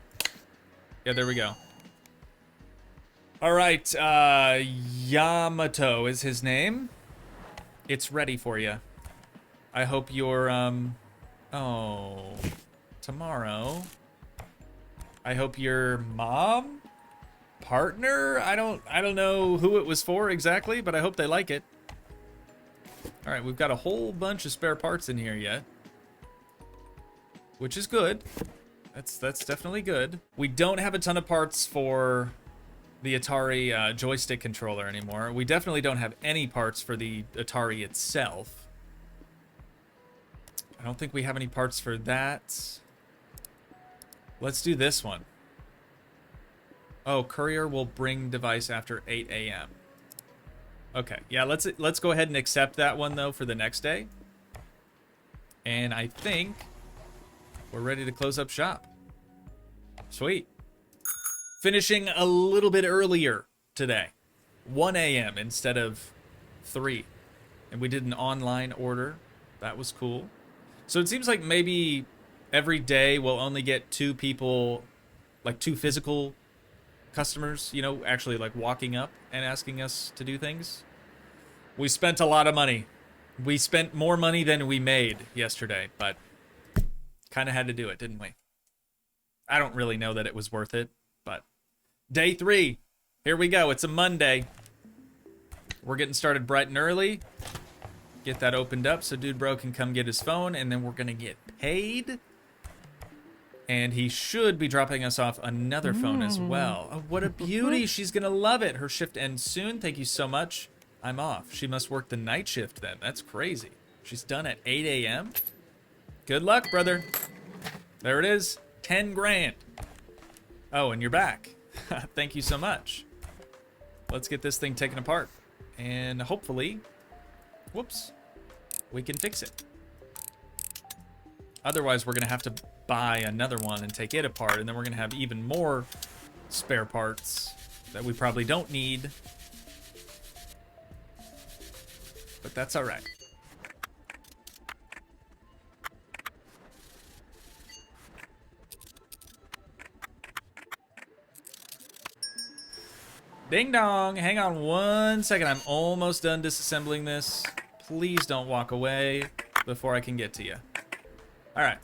Yeah, there we go. Alright, Yamato is his name. It's ready for you. I hope you're, oh, tomorrow. I hope your mom? Partner? I don't know who it was for exactly, but I hope they like it. Alright, we've got a whole bunch of spare parts in here yet. Which is good. That's definitely good. We don't have a ton of parts for the Atari joystick controller anymore. We definitely don't have any parts for the Atari itself. I don't think we have any parts for that. Let's do this one. Oh, courier will bring device after 8 a.m. Okay, yeah, let's go ahead and accept that one though for the next day. And I think we're ready to close up shop. Sweet. Finishing a little bit earlier today. 1 a.m. instead of 3. And we did an online order. That was cool. So it seems like maybe every day we'll only get 2 people, like 2 physical customers, you know, actually like walking up and asking us to do things. We spent a lot of money. We spent more money than we made yesterday, but kind of had to do it, didn't we? I don't really know that it was worth it, but day 3. Here we go. It's a Monday. We're getting started bright and early. Get that opened up so Dude Bro can come get his phone, and then we're gonna get paid. And he should be dropping us off another phone as well. Oh, what a beauty. She's gonna love it. Her shift ends soon. Thank you so much. I'm off. She must work the night shift then. That's crazy. She's done at 8 a.m. Good luck, brother. There it is. 10 grand. Oh, and you're back. Thank you so much. Let's get this thing taken apart. And hopefully, whoops, we can fix it. Otherwise, we're going to have to buy another one and take it apart. And then we're going to have even more spare parts that we probably don't need. But that's all right. Ding dong. Hang on 1 second. I'm almost done disassembling this. Please don't walk away before I can get to you. All right.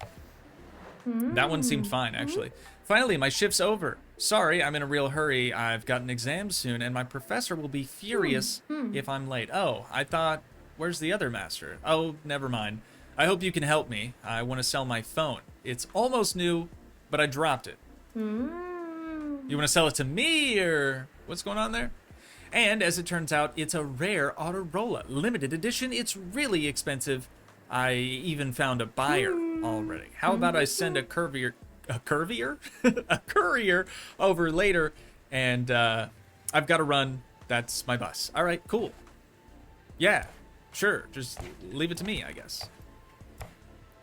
That one seemed fine, actually. Finally, my shift's over. Sorry, I'm in a real hurry. I've got an exam soon, and my professor will be furious if I'm late. Oh, I thought, where's the other master? Oh, never mind. I hope you can help me. I want to sell my phone. It's almost new, but I dropped it. You want to sell it to me, or what's going on there? And as it turns out, it's a rare Autorola. Limited edition. It's really expensive. I even found a buyer already. How about I send a courier over later, and I've got to run. That's my bus. All right, cool. Yeah, sure. Just leave it to me, I guess.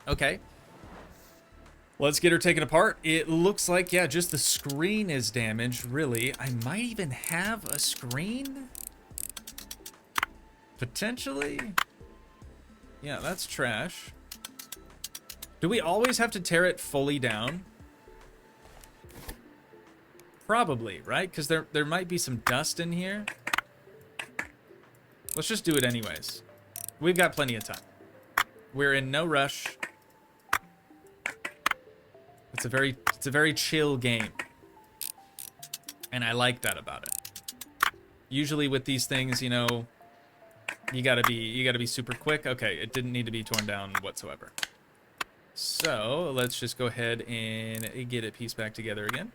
Okay. Let's get her taken apart. It looks like, yeah, just the screen is damaged, really. I might even have a screen? Potentially? Yeah, that's trash. Do we always have to tear it fully down? Probably, right? Because there might be some dust in here. Let's just do it anyways. We've got plenty of time. We're in no rush. It's a very chill game. And I like that about it. Usually with these things, you know, you gotta be super quick. Okay, it didn't need to be torn down whatsoever. So let's just go ahead and get it pieced back together again.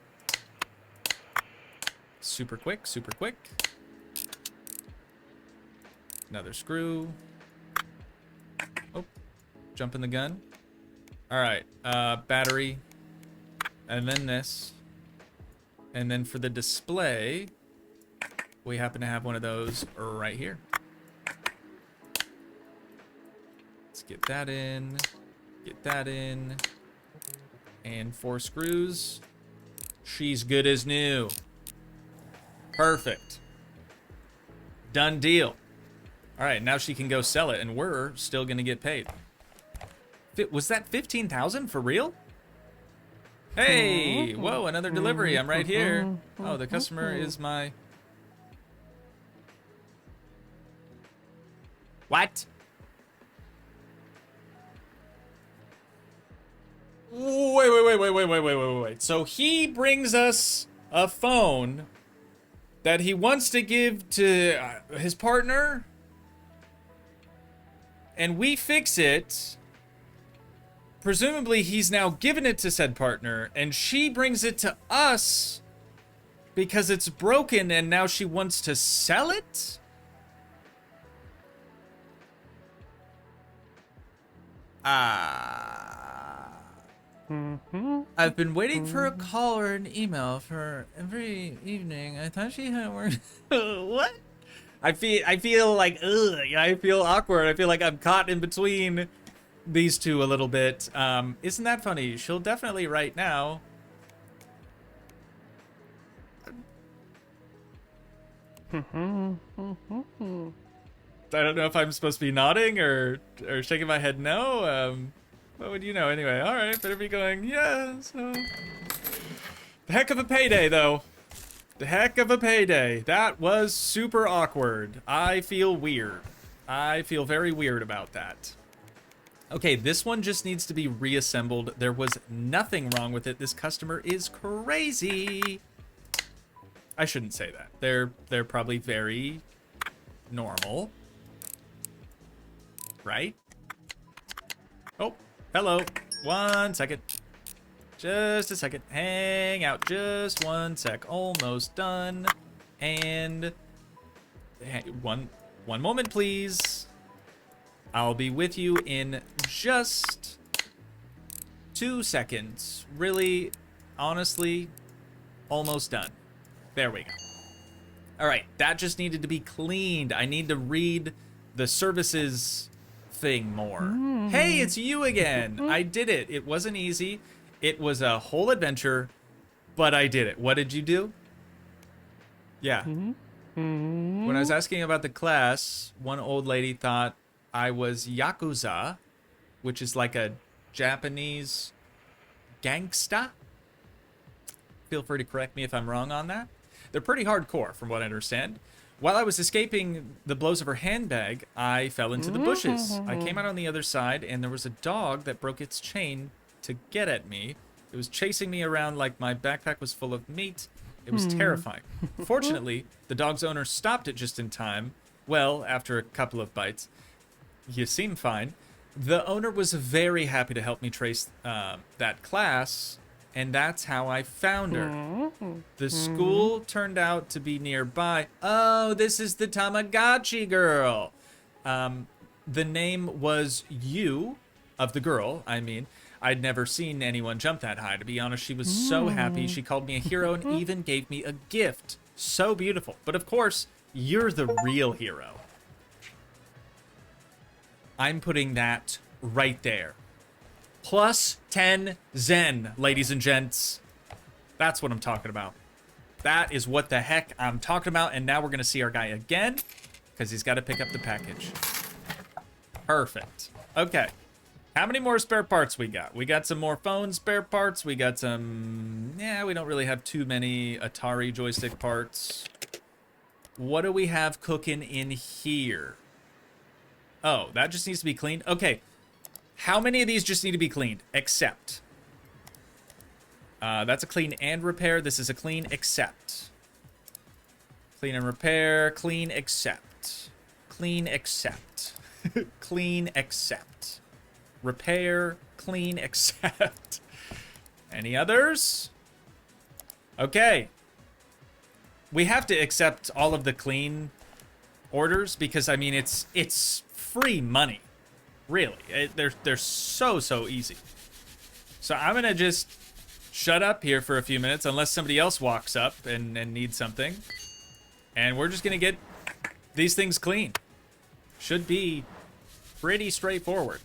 Super quick, super quick. Another screw. Oh, jumping the gun. All right, battery. And then this. And then for the display, we happen to have one of those right here. Let's get that in. Get that in. And 4 screws. She's good as new. Perfect. Done deal. All right, now she can go sell it, and we're still gonna get paid. Was that 15,000 for real? Hey, whoa, another delivery. I'm right here. Oh, the customer is my... What? Wait. So he brings us a phone that he wants to give to his partner, and we fix it. Presumably, he's now given it to said partner, and she brings it to us because it's broken, and now she wants to sell it? I've been waiting for a call or an email for every evening. I thought she had worked. What? I feel like, ugh, I feel awkward. I feel like I'm caught in between these two a little bit. Isn't that funny? She'll definitely write now. I don't know if I'm supposed to be nodding or shaking my head no. What would you know anyway? All right, better be going, yeah, so. The heck of a payday, though. The heck of a payday. That was super awkward. I feel weird. I feel very weird about that. Okay, this one just needs to be reassembled. There was nothing wrong with it. This customer is crazy. I shouldn't say that. They're probably very normal. Right? Oh, hello. 1 second. Just a second. Hang out. Just 1 sec. Almost done. And one moment, please. I'll be with you in just 2 seconds. Really, honestly, almost done. There we go. All right, that just needed to be cleaned. I need to read the services thing more. Hey, it's you again. I did it. It wasn't easy. It was a whole adventure, but I did it. What did you do? Yeah. When I was asking about the class, one old lady thought I was Yakuza, which is like a Japanese gangsta. Feel free to correct me if I'm wrong on that. They're pretty hardcore, from what I understand. While I was escaping the blows of her handbag, I fell into the bushes. I came out on the other side, and there was a dog that broke its chain to get at me. It was chasing me around like my backpack was full of meat. It was terrifying. Fortunately, the dog's owner stopped it just in time. Well, after a couple of bites. You seem fine. The owner was very happy to help me trace that class, and that's how I found her. The school turned out to be nearby. Oh, this is the Tamagotchi girl. The name was Yu, of the girl, I mean. I'd never seen anyone jump that high. To be honest, she was so happy. She called me a hero and even gave me a gift. So beautiful. But of course, you're the real hero. I'm putting that right there. Plus 10 Zen, ladies and gents. That's what I'm talking about. That is what the heck I'm talking about. And now we're going to see our guy again, because he's got to pick up the package. Perfect. Okay. How many more spare parts we got? We got some more phone spare parts. We got some... Yeah, we don't really have too many Atari joystick parts. What do we have cooking in here? Oh, that just needs to be cleaned? Okay. How many of these just need to be cleaned? Except. That's a clean and repair. This is a clean except. Clean and repair. Clean except. Clean except. Clean except. Repair. Clean except. Any others? Okay. We have to accept all of the clean orders because, I mean, it's free money. Really. They're so easy. So I'm going to just shut up here for a few minutes unless somebody else walks up and needs something. And we're just going to get these things clean. Should be pretty straightforward.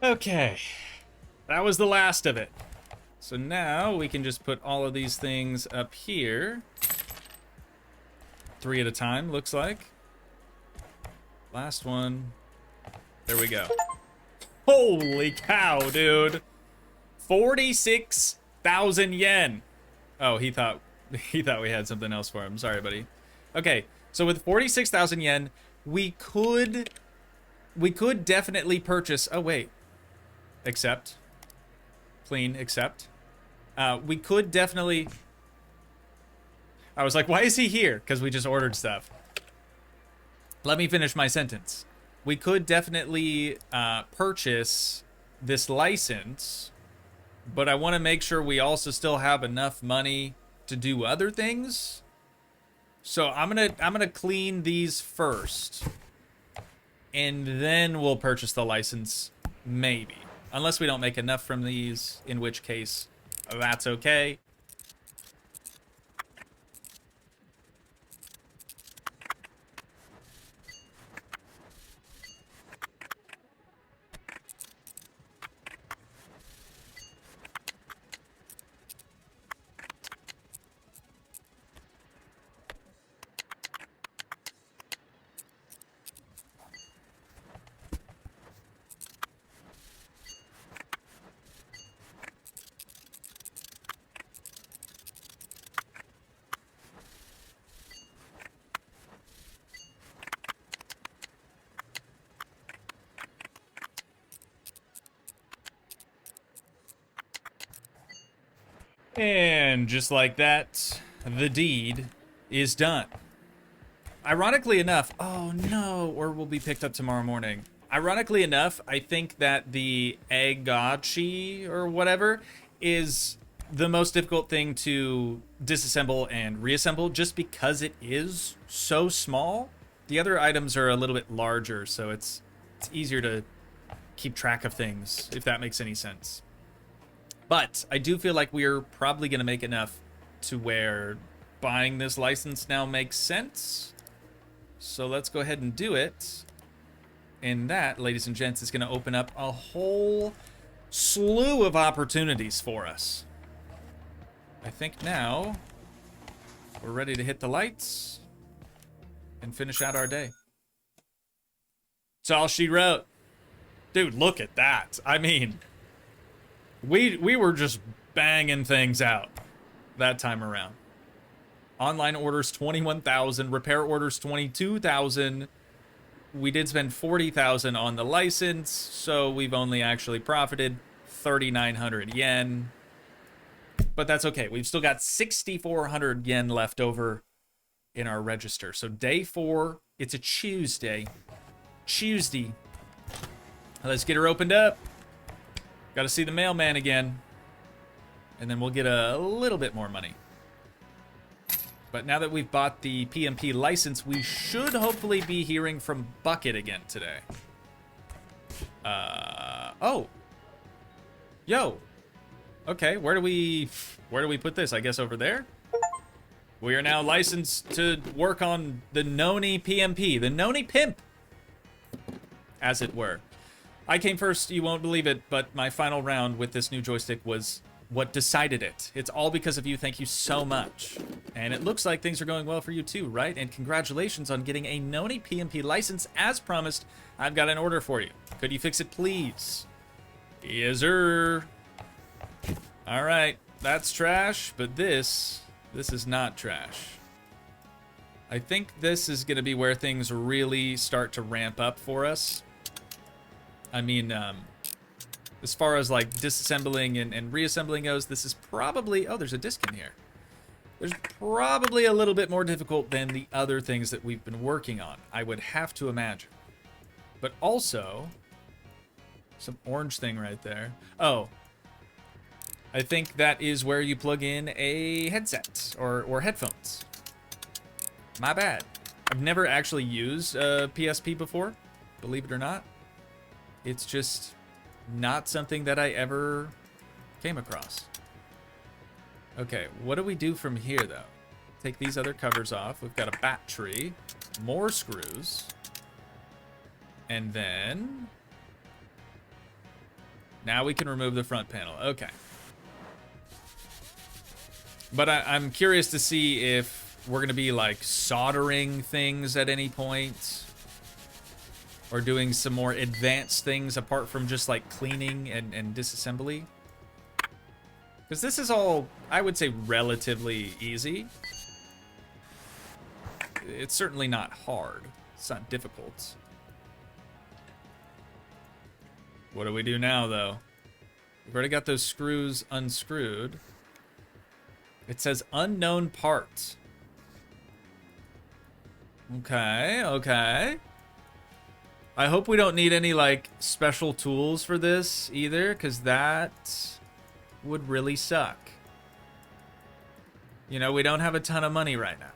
Okay. That was the last of it. So now we can just put all of these things up here. 3 at a time, looks like. Last one. There we go. Holy cow, dude. 46,000 yen. Oh, he thought we had something else for him. Sorry, buddy. Okay, so with 46,000 yen, we could definitely purchase. Oh wait, accept, clean, accept. We could definitely. I was like, why is he here? Because we just ordered stuff. Let me finish my sentence. We could definitely purchase this license, but I want to make sure we also still have enough money to do other things. So I'm gonna clean these first, and then we'll purchase the license, maybe. Unless we don't make enough from these, in which case that's okay. And just like that, the deed is done. Ironically enough, oh no, or we'll be picked up tomorrow morning. Ironically enough, I think that the Agachi or whatever is the most difficult thing to disassemble and reassemble just because it is so small. The other items are a little bit larger, so it's easier to keep track of things, if that makes any sense. But I do feel like we're probably going to make enough to where buying this license now makes sense. So let's go ahead and do it. And that, ladies and gents, is going to open up a whole slew of opportunities for us. I think now we're ready to hit the lights and finish out our day. That's all she wrote. Dude, look at that. I mean, we were just banging things out that time around. Online orders 21,000, repair orders 22,000. We did spend 40,000 on the license, so we've only actually profited 3,900 yen. But that's okay. We've still got 6,400 yen left over in our register. So day 4, it's a Tuesday. Let's get her opened up. Got to see the mailman again. And then we'll get a little bit more money. But now that we've bought the PMP license, we should hopefully be hearing from Bucket again today. Oh. Yo. Okay, where do we put this? I guess over there? We are now licensed to work on the Noni PMP, the Noni Pimp, as it were. I came first, you won't believe it, but my final round with this new joystick was what decided it. It's all because of you, thank you so much. And it looks like things are going well for you too, right? And congratulations on getting a Noni PMP license. As promised, I've got an order for you. Could you fix it, please? Yes, sir. All right, that's trash, but this is not trash. I think this is gonna be where things really start to ramp up for us. I mean, as far as like disassembling and reassembling goes, this is probably, oh, there's a disc in here. There's probably a little bit more difficult than the other things that we've been working on, I would have to imagine. But also, some orange thing right there. Oh, I think that is where you plug in a headset or headphones. My bad. I've never actually used a PSP before, believe it or not. It's just not something that I ever came across. Okay, what do we do from here, though? Take these other covers off. We've got a battery, more screws, and then Now we can remove the front panel. Okay. But I'm curious to see if we're going to be, like, soldering things at any point. Or doing some more advanced things apart from just, like, cleaning and disassembly. Because this is all, I would say, relatively easy. It's certainly not hard. It's not difficult. What do we do now, though? We've already got those screws unscrewed. It says unknown part. Okay, okay. I hope we don't need any, like, special tools for this either, because that would really suck. You know, we don't have a ton of money right now.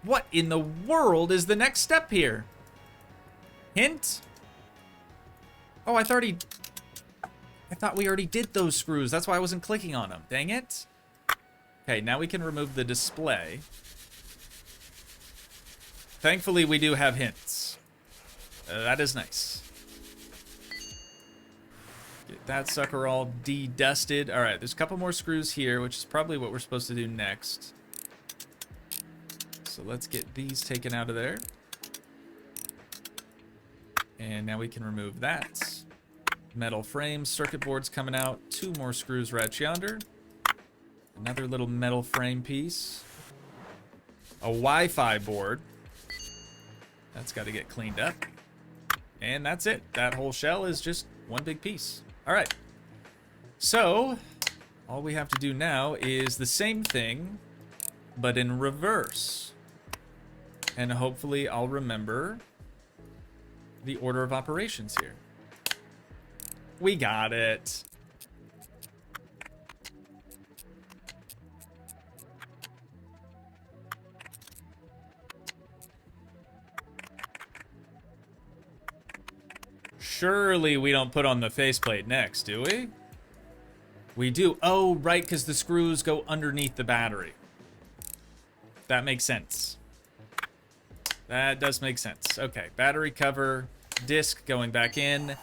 What in the world is the next step here? Hint? Oh, I thought we already did those screws. That's why I wasn't clicking on them. Dang it. Okay, now we can remove the display. Thankfully, we do have hints. That is nice. Get that sucker all de-dusted. All right, there's a couple more screws here, which is probably what we're supposed to do next. So let's get these taken out of there. And now we can remove that. Metal frame, circuit board's coming out. 2 more screws right yonder. Another little metal frame piece. A Wi-Fi board. That's got to get cleaned up. And that's it. That whole shell is just one big piece. All right. So, all we have to do now is the same thing, but in reverse. And hopefully I'll remember the order of operations here. We got it. Surely we don't put on the faceplate next, do we? We do. Oh, right, because the screws go underneath the battery. That makes sense. That does make sense. Okay, battery cover, disc going back in.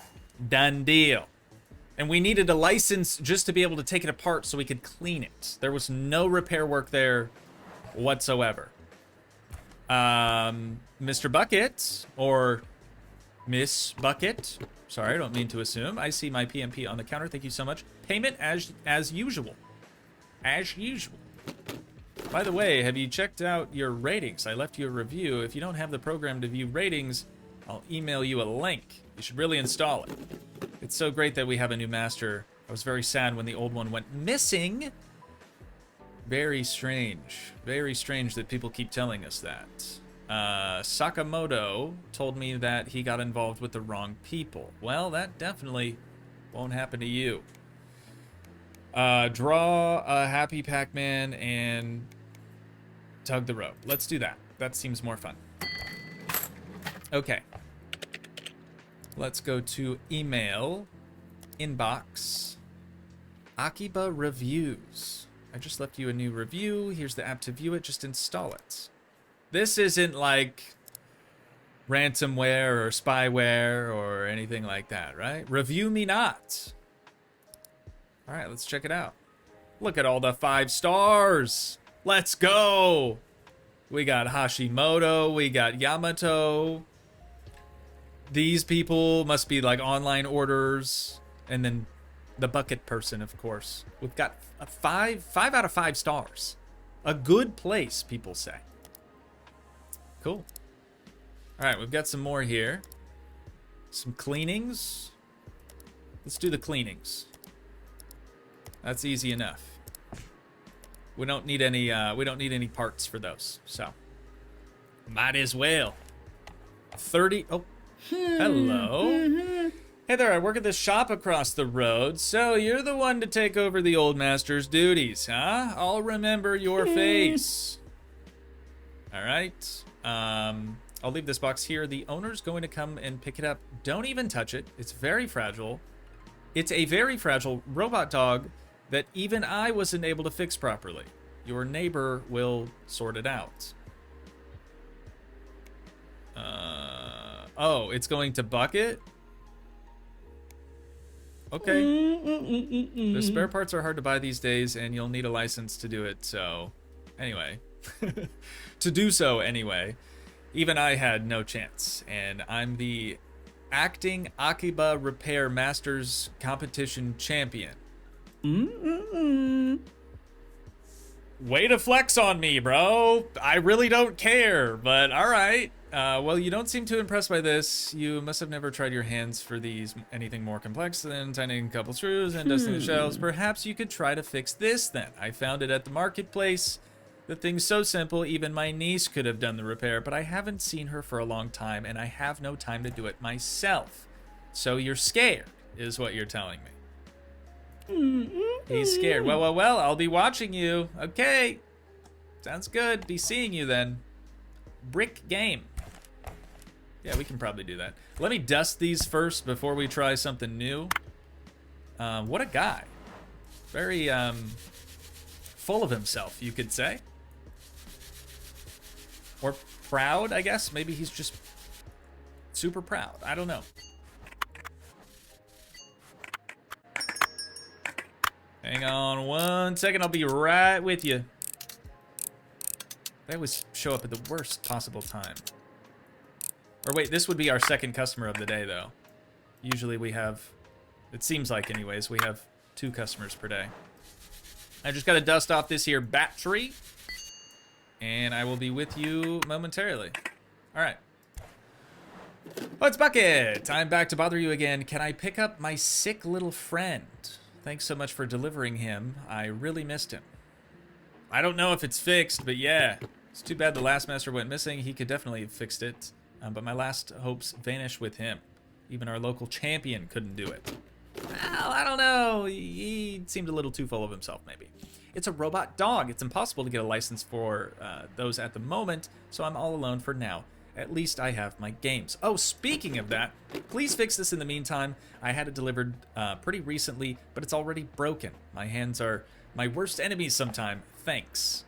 Done deal. And we needed a license just to be able to take it apart so we could clean it. There was no repair work there whatsoever. Mr. Bucket, or Miss Bucket. Sorry, I don't mean to assume. I see my PMP on the counter. Thank you so much. Payment as usual. As usual. By the way, have you checked out your ratings? I left you a review. If you don't have the program to view ratings, I'll email you a link. You should really install it. It's so great that we have a new master. I was very sad when the old one went missing. Very strange. Very strange that people keep telling us that. Sakamoto told me that he got involved with the wrong people. Well, that definitely won't happen to you. Draw a happy Pac-Man and tug the rope. Let's do that. That seems more fun. Okay. Let's go to email, inbox, Akiba Reviews. I just left you a new review. Here's the app to view it. Just install it. This isn't like ransomware or spyware or anything like that, right? Review me not. All right, let's check it out. Look at all the 5 stars. Let's go. We got Hashimoto. We got Yamato. These people must be like online orders. And then the bucket person, of course. We've got a 5 out of 5 stars. A good place, people say. Cool. All right, we've got some more here. Some cleanings. Let's do the cleanings. That's easy enough. We don't need any parts for those. So, might as well. 30. Oh, hello. Hey there, I work at this shop across the road, so you're the one to take over the old master's duties, huh? I'll remember your face. All right. I'll leave this box here. The owner's going to come and pick it up. Don't even touch it. It's very fragile. It's a very fragile robot dog that even I wasn't able to fix properly. Your neighbor will sort it out. Oh, it's going to Bucket? Okay. The spare parts are hard to buy these days, and you'll need a license to do it, so... Anyway. To do so, anyway. Even I had no chance, and I'm the acting Akiba Repair Masters Competition Champion. Way to flex on me, bro. I really don't care, but alright. Well, you don't seem too impressed by this. You must have never tried your hands for these anything more complex than tightening a couple screws and dusting the shelves. Perhaps you could try to fix this then. I found it at the marketplace. The thing's so simple, even my niece could have done the repair, but I haven't seen her for a long time, and I have no time to do it myself. So you're scared, is what you're telling me. He's scared. Well, I'll be watching you. Okay. Sounds good. Be seeing you then. Brick game. Yeah, we can probably do that. Let me dust these first before we try something new. What a guy. Very, full of himself, you could say. Or proud, I guess. Maybe he's just super proud. I don't know. Hang on 1 second. I'll be right with you. They always show up at the worst possible time. Or wait, this would be our second customer of the day, though. Usually we have, it seems like anyways, we have 2 customers per day. I just gotta dust off this here battery, and I will be with you momentarily. All right. Oh, it's Bucket. I'm back to bother you again. Can I pick up my sick little friend? Thanks so much for delivering him. I really missed him. I don't know if it's fixed, but yeah. It's too bad the last master went missing. He could definitely have fixed it, but my last hopes vanish with him. Even our local champion couldn't do it. Well, I don't know. He seemed a little too full of himself, maybe. It's a robot dog. It's impossible to get a license for those at the moment, so I'm all alone for now. At least I have my games. Oh, speaking of that, please fix this in the meantime. I had it delivered pretty recently, but it's already broken. My hands are my worst enemies sometime. Thanks.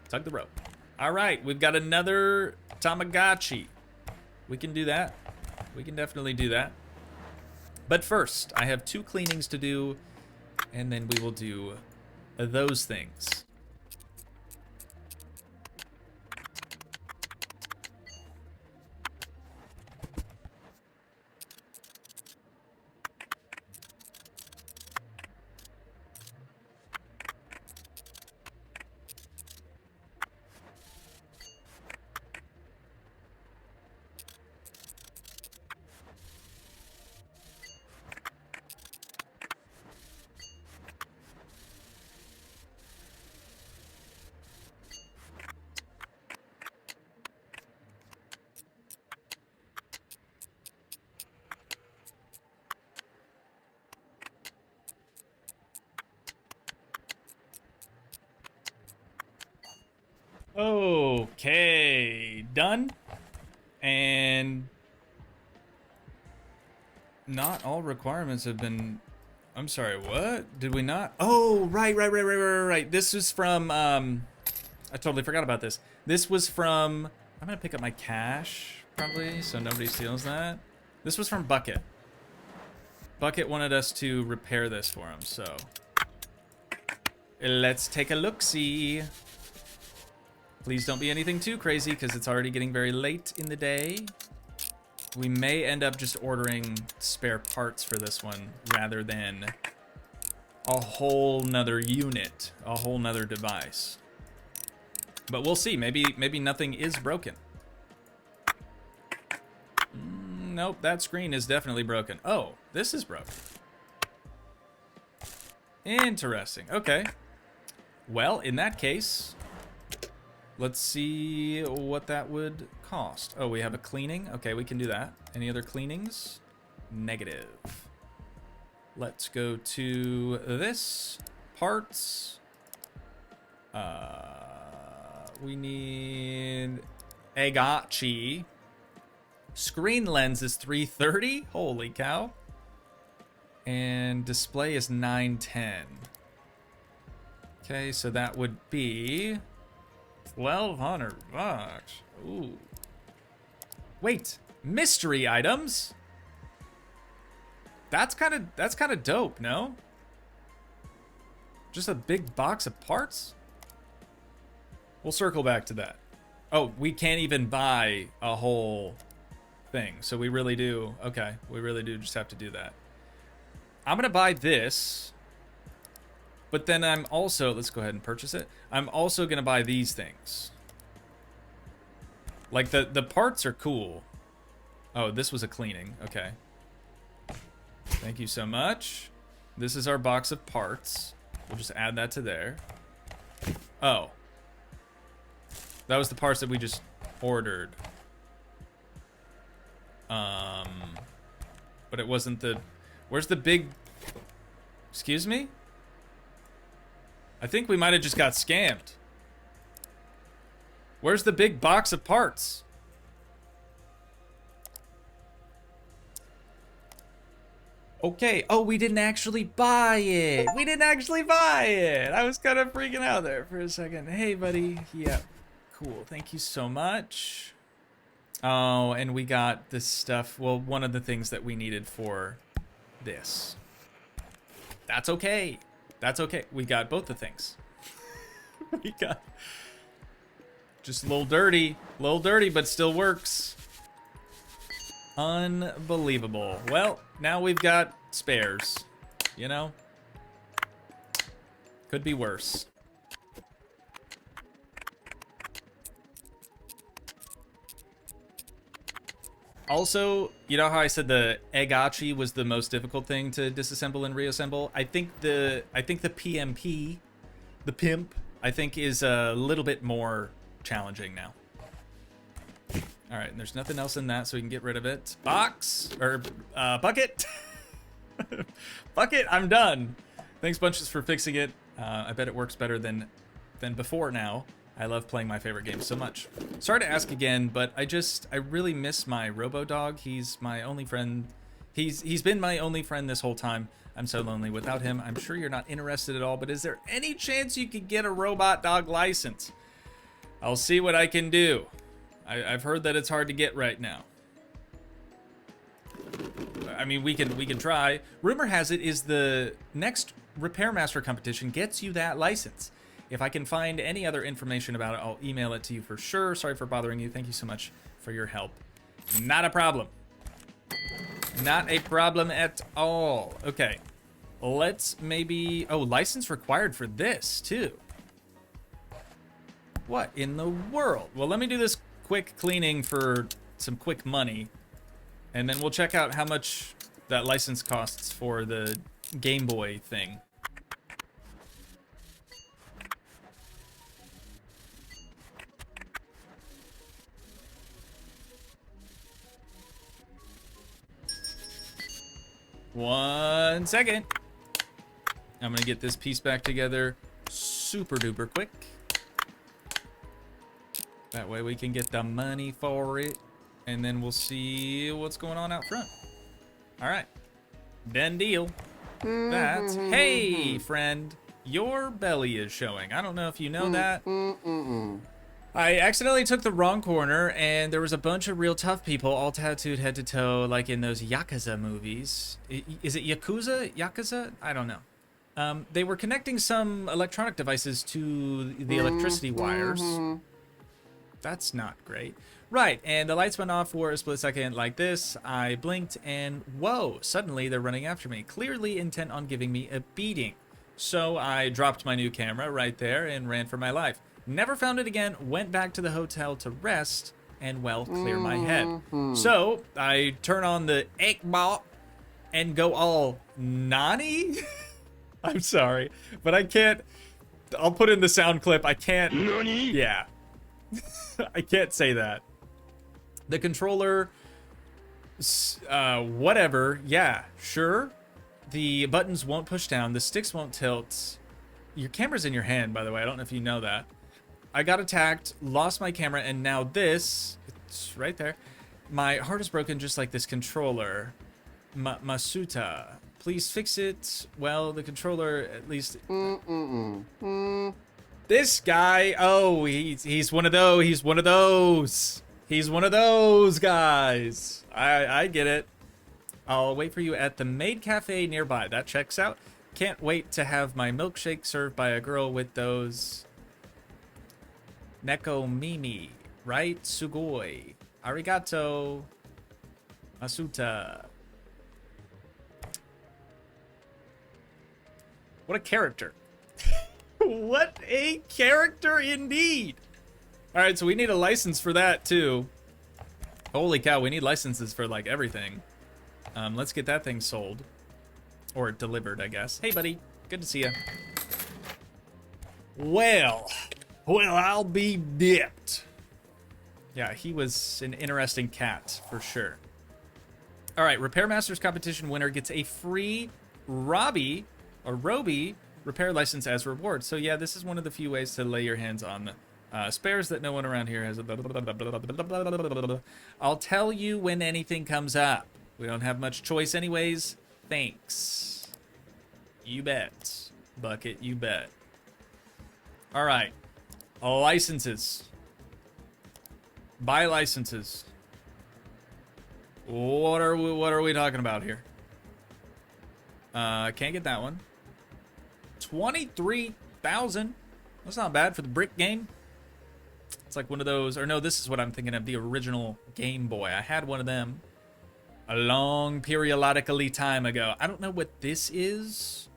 Tug the rope. All right, we've got another Tamagotchi. We can do that. We can definitely do that. But first, I have 2 cleanings to do, and then we will do those things. Okay, done. And not all requirements have been... I'm sorry, what? Did we not? Oh, right. This was from, I totally forgot about this. This was from... I'm gonna pick up my cash, probably, so nobody steals that. This was from Bucket. Bucket wanted us to repair this for him, so... Let's take a look-see. Please don't be anything too crazy, because it's already getting very late in the day. We may end up just ordering spare parts for this one, rather than a whole nother unit, a whole nother device. But we'll see. Maybe nothing is broken. Nope, that screen is definitely broken. Oh, this is broken. Interesting. Okay. Well, in that case... Let's see what that would cost. Oh, we have a cleaning. Okay, we can do that. Any other cleanings? Negative. Let's go to this. Parts. We need Agachi. Screen lens is 330. Holy cow. And display is 910. Okay, so that would be... $1,200 bucks. Ooh. Wait, mystery items? That's kind of dope, no? Just a big box of parts? We'll circle back to that. Oh, we can't even buy a whole thing. So we really do. Okay, we really do just have to do that. I'm going to buy this. But then I'm also, let's go ahead and purchase it. I'm also going to buy these things. Like the parts are cool. Oh, this was a cleaning. Okay. Thank you so much. This is our box of parts. We'll just add that to there. Oh. That was the parts that we just ordered. But it wasn't the... Where's the big... Excuse me? I think we might have just got scammed. Where's the big box of parts? Okay. Oh, we didn't actually buy it. We didn't actually buy it. I was kind of freaking out there for a second. Hey, buddy. Yeah. Cool. Thank you so much. Oh, and we got this stuff. Well, one of the things that we needed for this. That's okay. That's okay. We got both the things. We got just a little dirty, but still works. Unbelievable. Well, now we've got spares, you know? Could be worse. Also, you know how I said the Egachi was the most difficult thing to disassemble and reassemble? I think the PMP, the pimp, I think is a little bit more challenging now. All right, and there's nothing else in that, so we can get rid of it. Box or bucket. Bucket, I'm done. Thanks bunches for fixing it. I bet it works better than before now. I love playing my favorite games so much. Sorry to ask again, but I really miss my Robo-Dog. He's my only friend. He's been my only friend this whole time. I'm so lonely without him. I'm sure you're not interested at all, but is there any chance you could get a robot dog license? I'll see what I can do. I've heard that it's hard to get right now. I mean, we can try. Rumor has it is the next Repair Master competition gets you that license. If I can find any other information about it, I'll email it to you for sure. Sorry for bothering you. Thank you so much for your help. Not a problem. Not a problem at all. Okay. Let's maybe... Oh, license required for this, too. What in the world? Well, let me do this quick cleaning for some quick money. And then we'll check out how much that license costs for the Game Boy thing. One second. I'm gonna get this piece back together super duper quick. That way we can get the money for it. And then we'll see what's going on out front. All right. Done deal. That's... Hey, friend. Your belly is showing. I don't know if you know that. I accidentally took the wrong corner, and there was a bunch of real tough people, all tattooed head to toe, like in those Yakuza movies. Is it Yakuza? Yakuza? I don't know. They were connecting some electronic devices to the electricity wires. That's not great. Right, and the lights went off for a split second like this. I blinked, and whoa, suddenly they're running after me, clearly intent on giving me a beating. So I dropped my new camera right there and ran for my life. Never found it again, went back to the hotel to rest and, well, clear my head. So I turn on the Ekbot and go all Nani? I'm sorry, but I can't. I'll put in the sound clip. I can't. Nani? Yeah. I can't say that. The controller, whatever. Yeah, sure. The buttons won't push down. The sticks won't tilt. Your camera's in your hand, by the way. I don't know if you know that. I got attacked, lost my camera, and now this, it's right there. My heart is broken just like this controller. Masuta, please fix it. Well, the controller, at least... This guy, oh, he's one of those. He's one of those. He's one of those guys. I get it. I'll wait for you at the Maid Cafe nearby. That checks out. Can't wait to have my milkshake served by a girl with those Neko Mimi, right? Sugoi. Arigato. Masuta. What a character. What a character indeed. All right, so we need a license for that too. Holy cow, we need licenses for like everything. Let's get that thing sold. Or delivered, I guess. Hey, buddy. Good to see you. Well, I'll be dipped. Yeah, he was an interesting cat, for sure. All right, Repair Masters competition winner gets a free Robbie repair license as reward. So yeah, this is one of the few ways to lay your hands on spares that no one around here has. I'll tell you when anything comes up. We don't have much choice anyways. Thanks. You bet. Bucket, you bet. All right. Licenses. Buy licenses. What are we talking about here? Can't get that one. 23,000. That's not bad for the brick game. It's like one of those, or no, this is what I'm thinking of, the original Game Boy. I had one of them a long periodically time ago. I don't know what this is.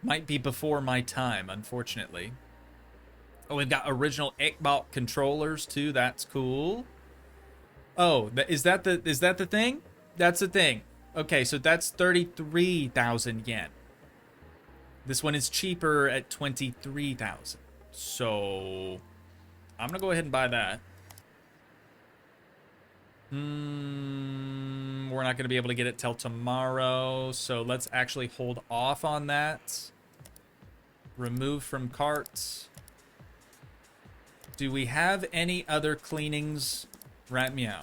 Might be before my time, unfortunately. Oh, we've got original Xbox controllers too. That's cool. Oh, is that the thing? That's the thing. Okay, so that's 33,000 yen. This one is cheaper at 23,000. So I'm gonna go ahead and buy that. We're not gonna be able to get it till tomorrow, so let's actually hold off on that. Remove from cart. Do we have any other cleanings? Rat meow.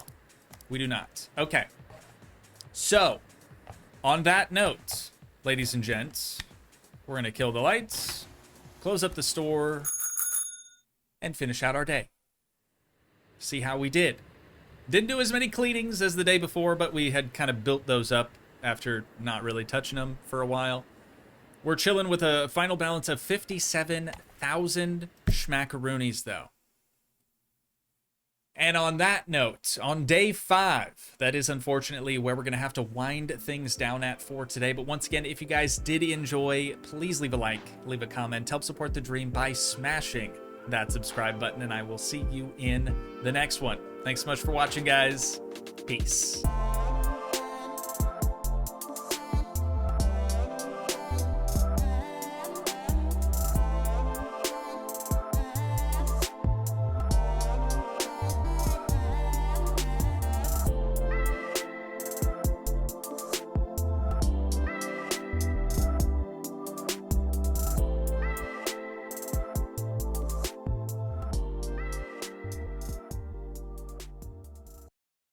We do not. Okay. So, on that note, ladies and gents, we're gonna kill the lights, close up the store, and finish out our day. See how we did. Didn't do as many cleanings as the day before, but we had kind of built those up after not really touching them for a while. We're chilling with a final balance of 57,000 schmackaroonies, though. And on that note, on day 5, that is unfortunately where we're going to have to wind things down at for today. But once again, if you guys did enjoy, please leave a like, leave a comment, help support the dream by smashing that subscribe button, and I will see you in the next one. Thanks so much for watching, guys. Peace.